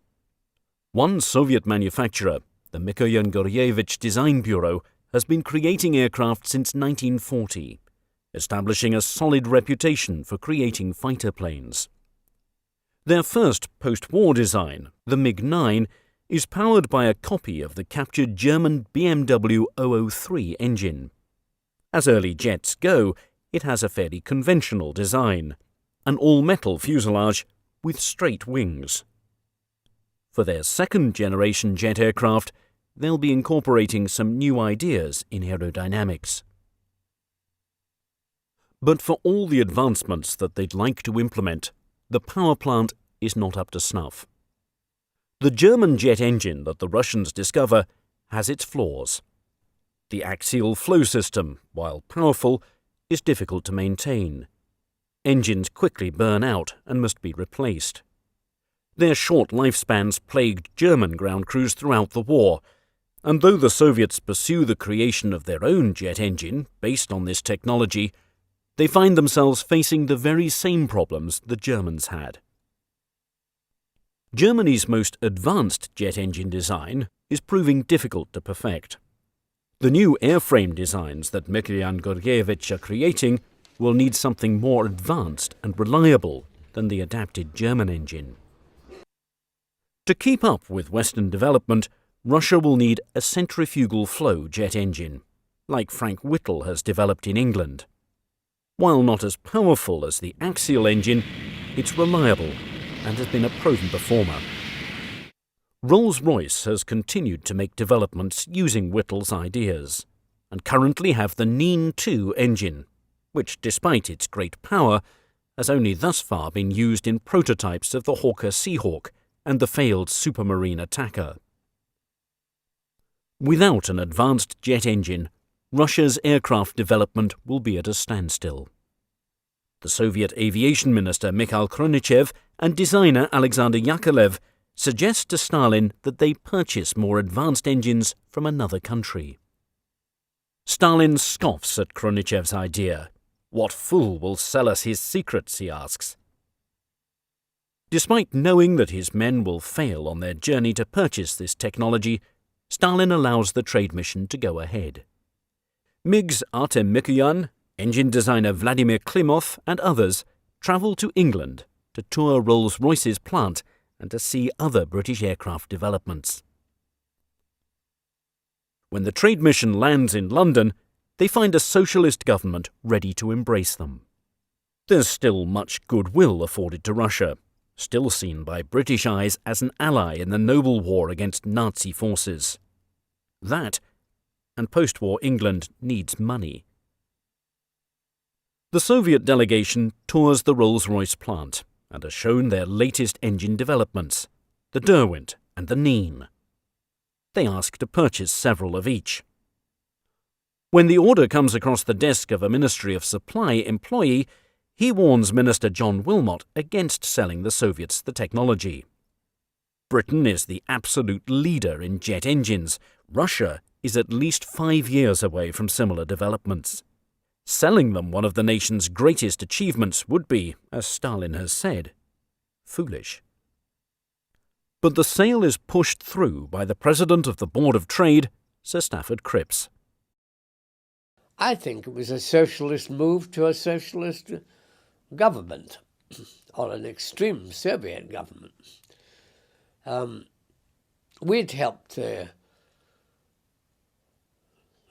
One Soviet manufacturer, the Mikoyan-Gurevich Design Bureau, has been creating aircraft since 1940, establishing a solid reputation for creating fighter planes. Their first post-war design, the MiG-9, is powered by a copy of the captured German BMW 003 engine. As early jets go, it has a fairly conventional design, an all-metal fuselage with straight wings. For their second-generation jet aircraft, they'll be incorporating some new ideas in aerodynamics. But for all the advancements that they'd like to implement, the power plant is not up to snuff. The German jet engine that the Russians discover has its flaws. The axial flow system, while powerful, is difficult to maintain. Engines quickly burn out and must be replaced. Their short lifespans plagued German ground crews throughout the war, And though the Soviets pursue the creation of their own jet engine based on this technology, they find themselves facing the very same problems the Germans had. Germany's most advanced jet engine design is proving difficult to perfect. The new airframe designs that Mikoyan-Gurevich are creating will need something more advanced and reliable than the adapted German engine. To keep up with Western development, Russia will need a centrifugal flow jet engine, like Frank Whittle has developed in England. While not as powerful as the axial engine, it's reliable and has been a proven performer. Rolls-Royce has continued to make developments using Whittle's ideas, and currently have the Neen 2 engine, which, despite its great power, has only thus far been used in prototypes of the Hawker Seahawk and the failed Supermarine Attacker. Without an advanced jet engine, Russia's aircraft development will be at a standstill. The Soviet aviation minister Mikhail Khrushchev and designer Alexander Yakovlev suggest to Stalin that they purchase more advanced engines from another country. Stalin scoffs at Khrushchev's idea. What fool will sell us his secrets, he asks. Despite knowing that his men will fail on their journey to purchase this technology, Stalin allows the trade mission to go ahead. MiG's Artem Mikoyan, engine designer Vladimir Klimov and others travel to England to tour Rolls-Royce's plant and to see other British aircraft developments. When the trade mission lands in London, they find a socialist government ready to embrace them. There's still much goodwill afforded to Russia, still seen by British eyes as an ally in the noble war against Nazi forces. That, and post-war England, needs money. The Soviet delegation tours the Rolls-Royce plant and are shown their latest engine developments, the Derwent and the Neen. They ask to purchase several of each. When the order comes across the desk of a Ministry of Supply employee, he warns Minister John Wilmot against selling the Soviets the technology. Britain is the absolute leader in jet engines. Russia is at least 5 years away from similar developments. Selling them one of the nation's greatest achievements would be, as Stalin has said, foolish. But the sale is pushed through by the President of the Board of Trade, Sir Stafford Crips. I think it was a socialist move to a socialist government, or an extreme Soviet government. We'd helped the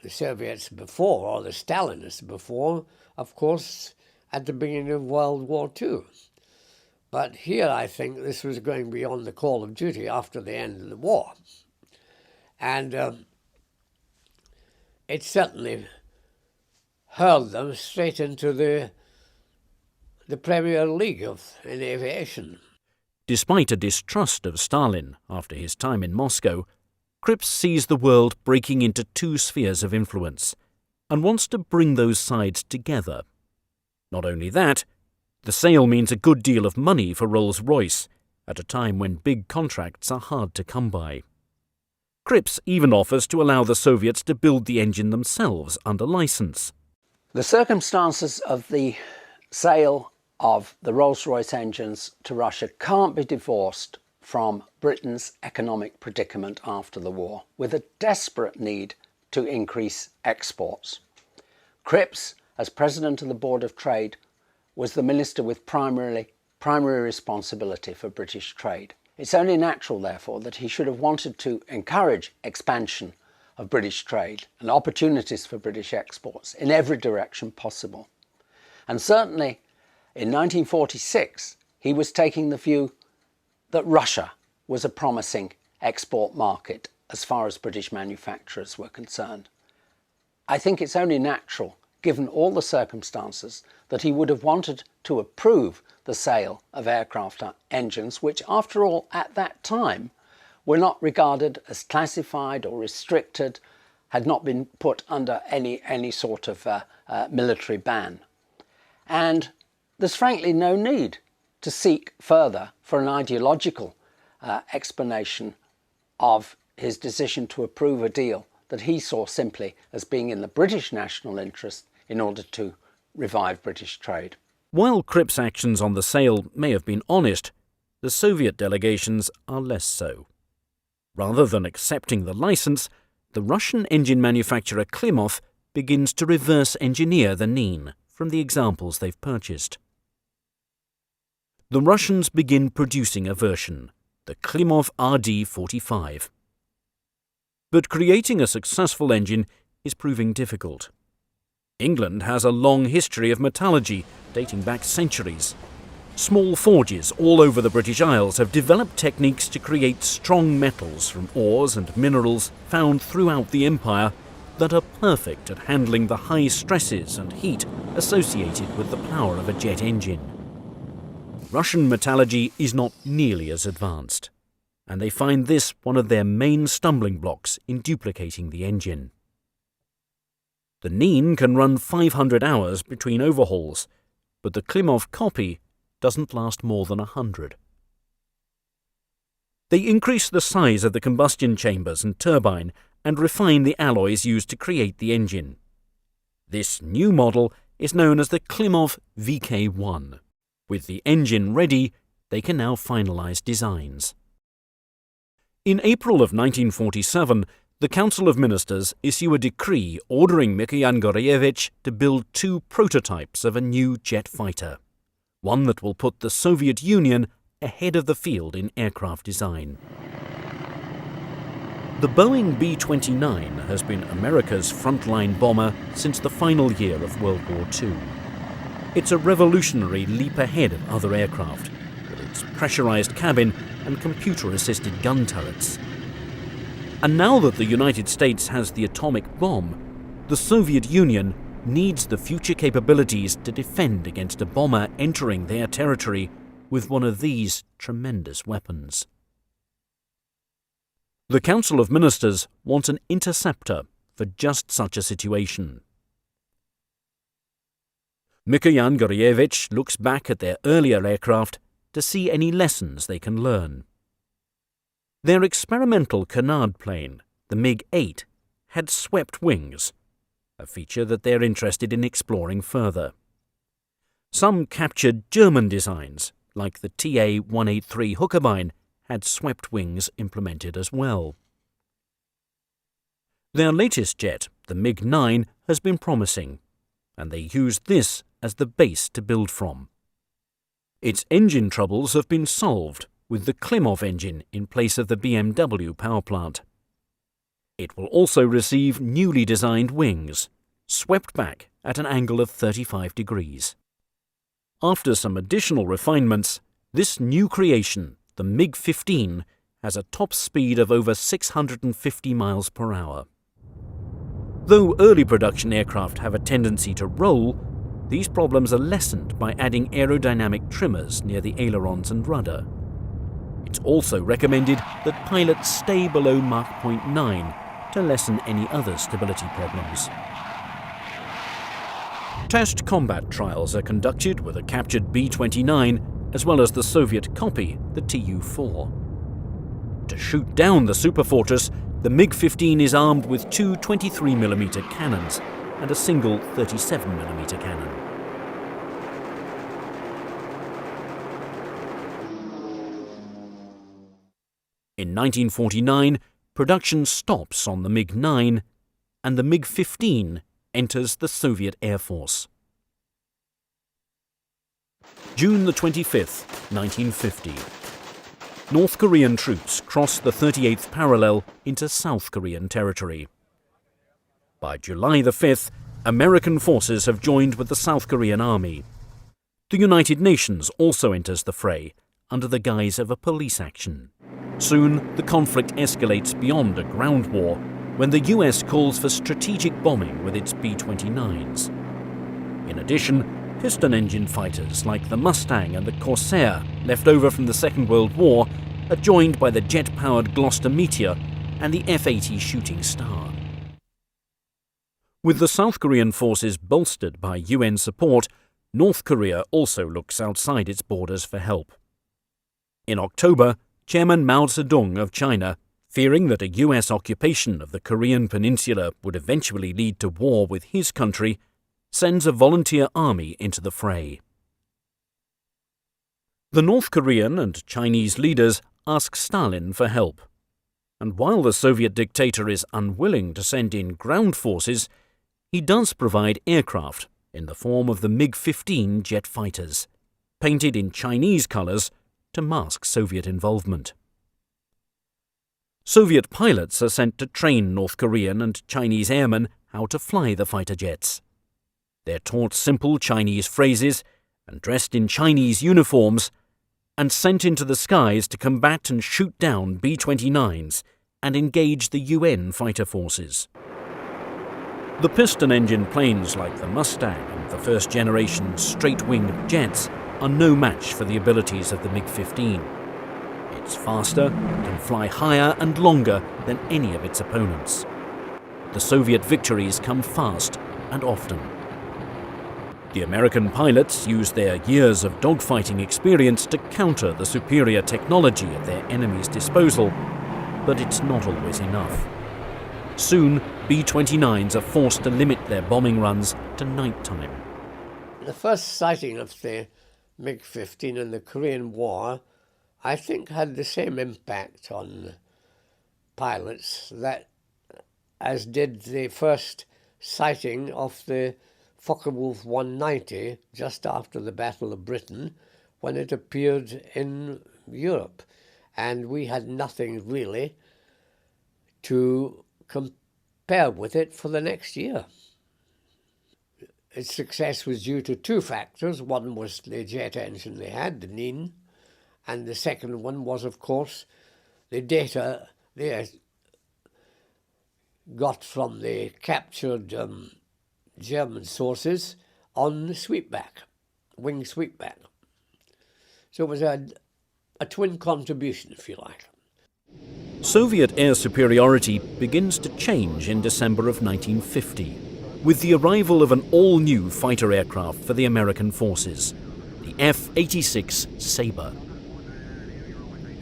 Soviets before, or the Stalinists before, of course, at the beginning of World War II. But here I think this was going beyond the call of duty after the end of the war. And it certainly hurled them straight into the Premier League in aviation. Despite a distrust of Stalin after his time in Moscow, Crips sees the world breaking into two spheres of influence and wants to bring those sides together. Not only that, the sale means a good deal of money for Rolls-Royce at a time when big contracts are hard to come by. Crips even offers to allow the Soviets to build the engine themselves under license. The circumstances of the sale of the Rolls-Royce engines to Russia can't be divorced from Britain's economic predicament after the war, with a desperate need to increase exports. Crips, as President of the Board of Trade, was the minister with primary responsibility for British trade. It's only natural, therefore, that he should have wanted to encourage expansion of British trade and opportunities for British exports in every direction possible. And certainly in 1946, he was taking the view that Russia was a promising export market as far as British manufacturers were concerned. I think it's only natural, given all the circumstances, that he would have wanted to approve the sale of aircraft engines, which, after all, at that time, were not regarded as classified or restricted, had not been put under any sort of military ban. And there's frankly no need to seek further for an ideological explanation of his decision to approve a deal that he saw simply as being in the British national interest in order to revive British trade. While Crips' actions on the sale may have been honest, the Soviet delegations are less so. Rather than accepting the license, the Russian engine manufacturer Klimov begins to reverse engineer the Nien from the examples they've purchased. The Russians begin producing a version, the Klimov RD-45. But creating a successful engine is proving difficult. England has a long history of metallurgy dating back centuries. Small forges all over the British Isles have developed techniques to create strong metals from ores and minerals found throughout the empire that are perfect at handling the high stresses and heat associated with the power of a jet engine. Russian metallurgy is not nearly as advanced, and they find this one of their main stumbling blocks in duplicating the engine. The Nien can run 500 hours between overhauls, but the Klimov copy doesn't last more than 100. They increase the size of the combustion chambers and turbine and refine the alloys used to create the engine. This new model is known as the Klimov VK1. With the engine ready, they can now finalize designs. In April of 1947, the Council of Ministers issue a decree ordering Mikoyan-Gurevich to build 2 prototypes of a new jet fighter, one that will put the Soviet Union ahead of the field in aircraft design. The Boeing B-29 has been America's frontline bomber since the final year of World War II. It's a revolutionary leap ahead of other aircraft, with its pressurized cabin and computer-assisted gun turrets. And now that the United States has the atomic bomb, the Soviet Union needs the future capabilities to defend against a bomber entering their territory with one of these tremendous weapons. The Council of Ministers wants an interceptor for just such a situation. Mikoyan-Gurevich looks back at their earlier aircraft to see any lessons they can learn. Their experimental canard plane, the MiG-8, had swept wings, a feature that they're interested in exploring further. Some captured German designs, like the TA-183 Hookebein, had swept wings implemented as well. Their latest jet, the MiG-9, has been promising, and they used this as the base to build from. Its engine troubles have been solved with the Klimov engine in place of the BMW power plant. It will also receive newly designed wings, swept back at an angle of 35 degrees. After some additional refinements, this new creation, the MiG-15, has a top speed of over 650 miles per hour. Though early production aircraft have a tendency to roll, these problems are lessened by adding aerodynamic trimmers near the ailerons and rudder. It's also recommended that pilots stay below Mach 0.9 to lessen any other stability problems. Test combat trials are conducted with a captured B-29 as well as the Soviet copy, the Tu-4. To shoot down the Superfortress, the MiG-15 is armed with 2 23mm cannons and a single 37mm cannon. In 1949, production stops on the MiG-9 and the MiG-15 enters the Soviet Air Force. June the 25th, 1950. North Korean troops cross the 38th parallel into South Korean territory. By July the 5th, American forces have joined with the South Korean army. The United Nations also enters the fray under the guise of a police action. Soon, the conflict escalates beyond a ground war when the US calls for strategic bombing with its B-29s. In addition, piston-engine fighters like the Mustang and the Corsair, left over from the Second World War, are joined by the jet-powered Gloster Meteor and the F-80 Shooting Star. With the South Korean forces bolstered by UN support, North Korea also looks outside its borders for help. In October, Chairman Mao Zedong of China fearing that a US occupation of the Korean Peninsula would eventually lead to war with his country, sends a volunteer army into the fray. The North Korean and Chinese leaders ask Stalin for help, and while the Soviet dictator is unwilling to send in ground forces, he does provide aircraft in the form of the MiG-15 jet fighters, painted in Chinese colors to mask Soviet involvement. Soviet pilots are sent to train North Korean and Chinese airmen how to fly the fighter jets. They're taught simple Chinese phrases and dressed in Chinese uniforms and sent into the skies to combat and shoot down B-29s and engage the UN fighter forces. The piston-engine planes like the Mustang and the first-generation straight-winged jets are no match for the abilities of the MiG-15. It's faster, can fly higher and longer than any of its opponents. The Soviet victories come fast and often. The American pilots use their years of dogfighting experience to counter the superior technology at their enemy's disposal, but it's not always enough. Soon, B-29s are forced to limit their bombing runs to nighttime. The first sighting of the MiG-15 in the Korean War, I think, had the same impact on pilots that as did the first sighting of the Focke-Wulf 190 just after the Battle of Britain, when it appeared in Europe. And we had nothing really to compare with it for the next year. Its success was due to two factors. One was the jet engine they had, the Nin, and the second one was, of course, the data they got from the captured German sources on the sweepback, wing sweepback. So it was a twin contribution, if you like. Soviet air superiority begins to change in December of 1950, with the arrival of an all-new fighter aircraft for the American forces, the F-86 Sabre.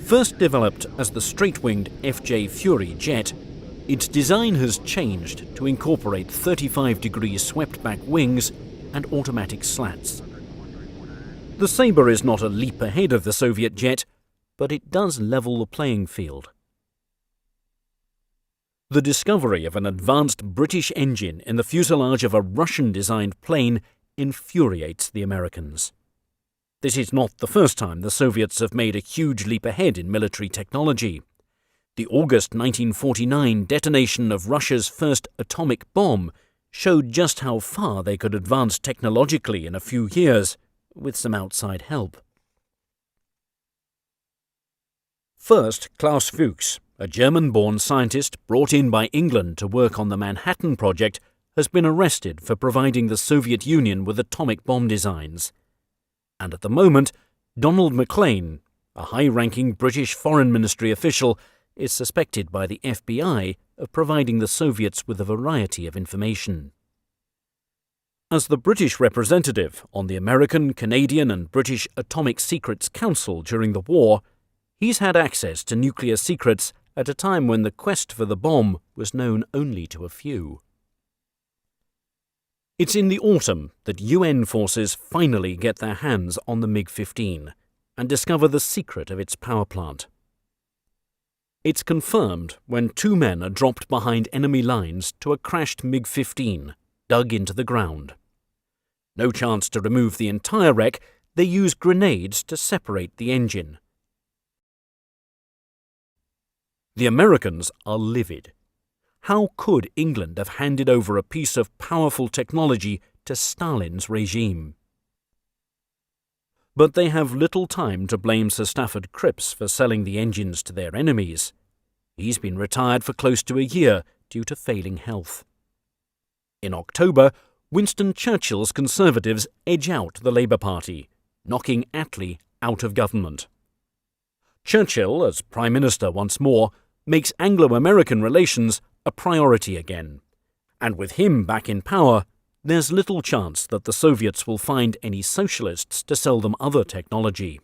First developed as the straight-winged FJ Fury jet, its design has changed to incorporate 35-degree swept-back wings and automatic slats. The Sabre is not a leap ahead of the Soviet jet, but it does level the playing field. The discovery of an advanced British engine in the fuselage of a Russian-designed plane infuriates the Americans. This is not the first time the Soviets have made a huge leap ahead in military technology. The August 1949 detonation of Russia's first atomic bomb showed just how far they could advance technologically in a few years, with some outside help. First, Klaus Fuchs, a German-born scientist brought in by England to work on the Manhattan Project, has been arrested for providing the Soviet Union with atomic bomb designs. And at the moment, Donald Maclean, a high-ranking British Foreign Ministry official, is suspected by the FBI of providing the Soviets with a variety of information. As the British representative on the American, Canadian and British Atomic Secrets Council during the war, he's had access to nuclear secrets at a time when the quest for the bomb was known only to a few. It's in the autumn that UN forces finally get their hands on the MiG-15 and discover the secret of its power plant. It's confirmed when two men are dropped behind enemy lines to a crashed MiG-15 dug into the ground. No chance to remove the entire wreck, they use grenades to separate the engine. The Americans are livid. How could England have handed over a piece of powerful technology to Stalin's regime? But they have little time to blame Sir Stafford Crips for selling the engines to their enemies. He's been retired for close to a year due to failing health. In October, Winston Churchill's Conservatives edge out the Labour Party, knocking Attlee out of government. Churchill, as Prime Minister once more, makes Anglo-American relations a priority again. And with him back in power, there's little chance that the Soviets will find any socialists to sell them other technology.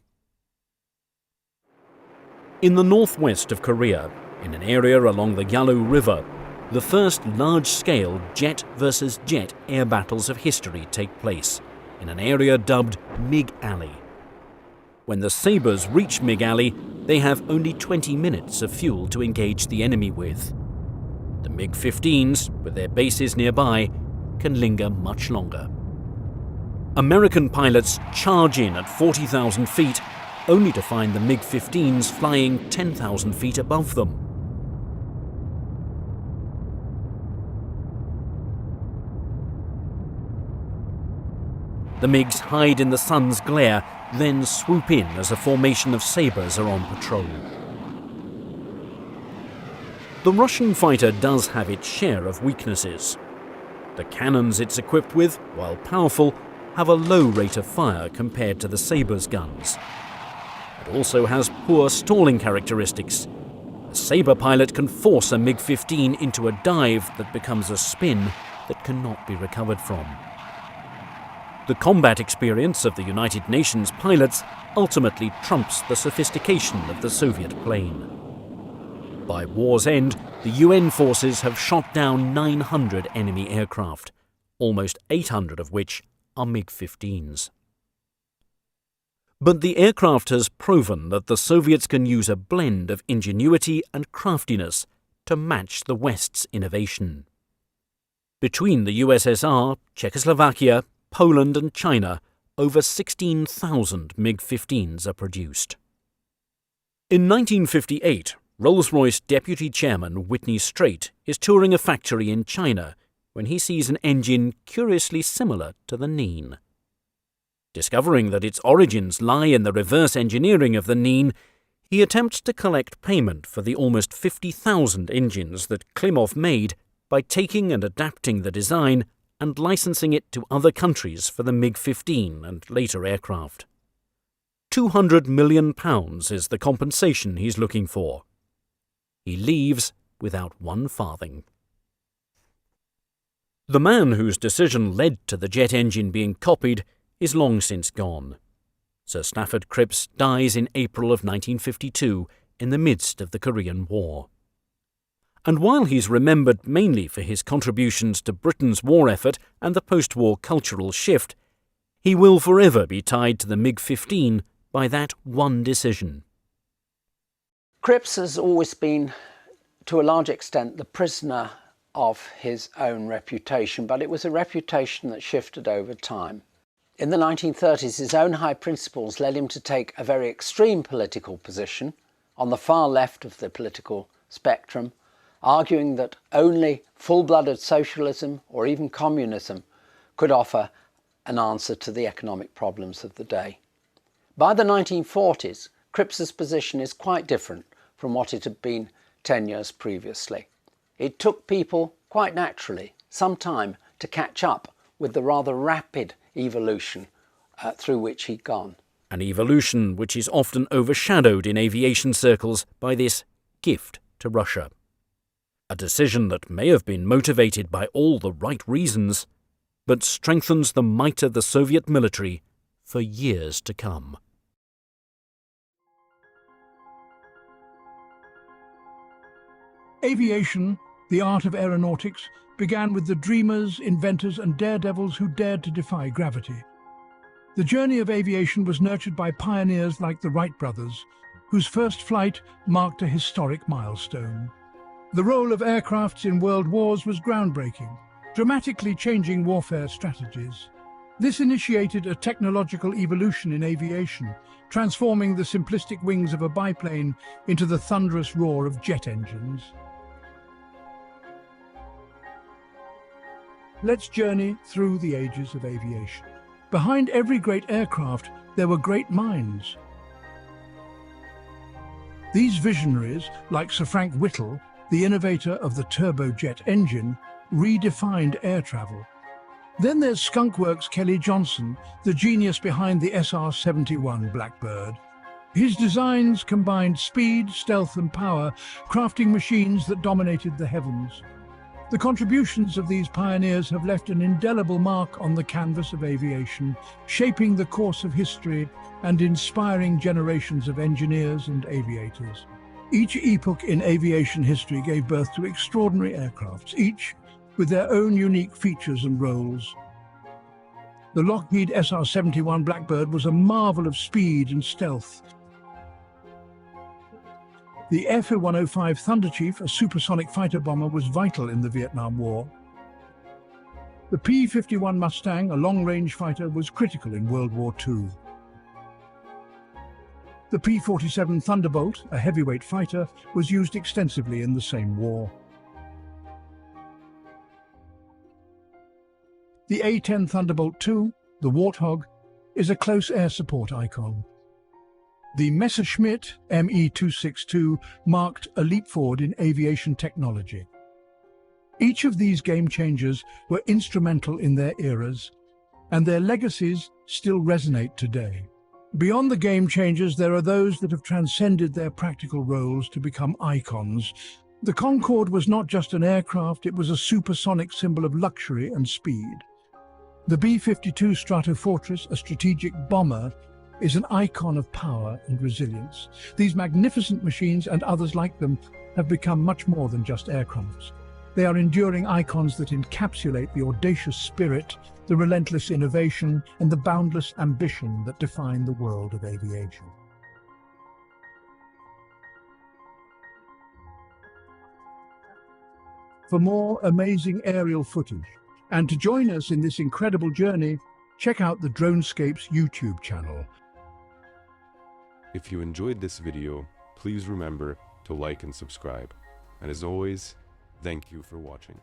In the northwest of Korea, In an area along the Yalu River, the first large-scale jet versus jet air battles of history take place, in an area dubbed MiG Alley. When the Sabres reach MiG Alley, they have only 20 minutes of fuel to engage the enemy with. The MiG-15s, with their bases nearby, can linger much longer. American pilots charge in at 40,000 feet, only to find the MiG-15s flying 10,000 feet above them. The MiGs hide in the sun's glare, then swoop in as a formation of Sabres are on patrol. The Russian fighter does have its share of weaknesses. The cannons it's equipped with, while powerful, have a low rate of fire compared to the Sabre's guns. It also has poor stalling characteristics. A Sabre pilot can force a MiG-15 into a dive that becomes a spin that cannot be recovered from. The combat experience of the United Nations pilots ultimately trumps the sophistication of the Soviet plane. By war's end, the UN forces have shot down 900 enemy aircraft, almost 800 of which are MiG-15s. But the aircraft has proven that the Soviets can use a blend of ingenuity and craftiness to match the West's innovation. Between the USSR, Czechoslovakia, Poland and China, over 16,000 MiG-15s are produced. In 1958, Rolls-Royce Deputy Chairman Whitney Straight is touring a factory in China when he sees an engine curiously similar to the Neen. Discovering that its origins lie in the reverse engineering of the Neen, he attempts to collect payment for the almost 50,000 engines that Klimov made by taking and adapting the design and licensing it to other countries for the MiG-15 and later aircraft. £200 million is the compensation he's looking for. He leaves without one farthing. The man whose decision led to the jet engine being copied is long since gone. Sir Stafford Crips dies in April of 1952 in the midst of the Korean War. And while he's remembered mainly for his contributions to Britain's war effort and the post-war cultural shift, he will forever be tied to the MiG-15 by that one decision. Crips has always been, to a large extent, the prisoner of his own reputation, but it was a reputation that shifted over time. In the 1930s, his own high principles led him to take a very extreme political position on the far left of the political spectrum, arguing that only full-blooded socialism or even communism could offer an answer to the economic problems of the day. By the 1940s, Crips's position is quite different from what it had been 10 years previously. It took people, quite naturally, some time to catch up with the rather rapid evolution through which he'd gone. An evolution which is often overshadowed in aviation circles by this gift to Russia. A decision that may have been motivated by all the right reasons, but strengthens the might of the Soviet military for years to come. Aviation, the art of aeronautics, began with the dreamers, inventors and daredevils who dared to defy gravity. The journey of aviation was nurtured by pioneers like the Wright brothers, whose first flight marked a historic milestone. The role of aircrafts in world wars was groundbreaking, dramatically changing warfare strategies. This initiated a technological evolution in aviation, transforming the simplistic wings of a biplane into the thunderous roar of jet engines. Let's journey through the ages of aviation. Behind every great aircraft, there were great minds. These visionaries, like Sir Frank Whittle, the innovator of the turbojet engine, redefined air travel. Then there's skunkworks Kelly Johnson, the genius behind the SR-71 Blackbird. His designs combined speed, stealth and power, crafting machines that dominated the heavens. The contributions of these pioneers have left an indelible mark on the canvas of aviation, shaping the course of history and inspiring generations of engineers and aviators. Each epoch in aviation history gave birth to extraordinary aircrafts, each with their own unique features and roles. The Lockheed SR-71 Blackbird was a marvel of speed and stealth. The F-105 Thunderchief, a supersonic fighter bomber, was vital in the Vietnam War. The P-51 Mustang, a long-range fighter, was critical in World War II. The P-47 Thunderbolt, a heavyweight fighter, was used extensively in the same war. The A-10 Thunderbolt II, the Warthog, is a close air support icon. The Messerschmitt Me-262 marked a leap forward in aviation technology. Each of these game changers were instrumental in their eras, and their legacies still resonate today. Beyond the game changers, there are those that have transcended their practical roles to become icons. The Concorde was not just an aircraft, it was a supersonic symbol of luxury and speed. The B-52 Stratofortress, a strategic bomber, is an icon of power and resilience. These magnificent machines and others like them have become much more than just aircrafts. They are enduring icons that encapsulate the audacious spirit, the relentless innovation, and the boundless ambition that define the world of aviation. For more amazing aerial footage, and to join us in this incredible journey, check out the DroneScapes YouTube channel. If you enjoyed this video, please remember to like and subscribe. And as always, thank you for watching.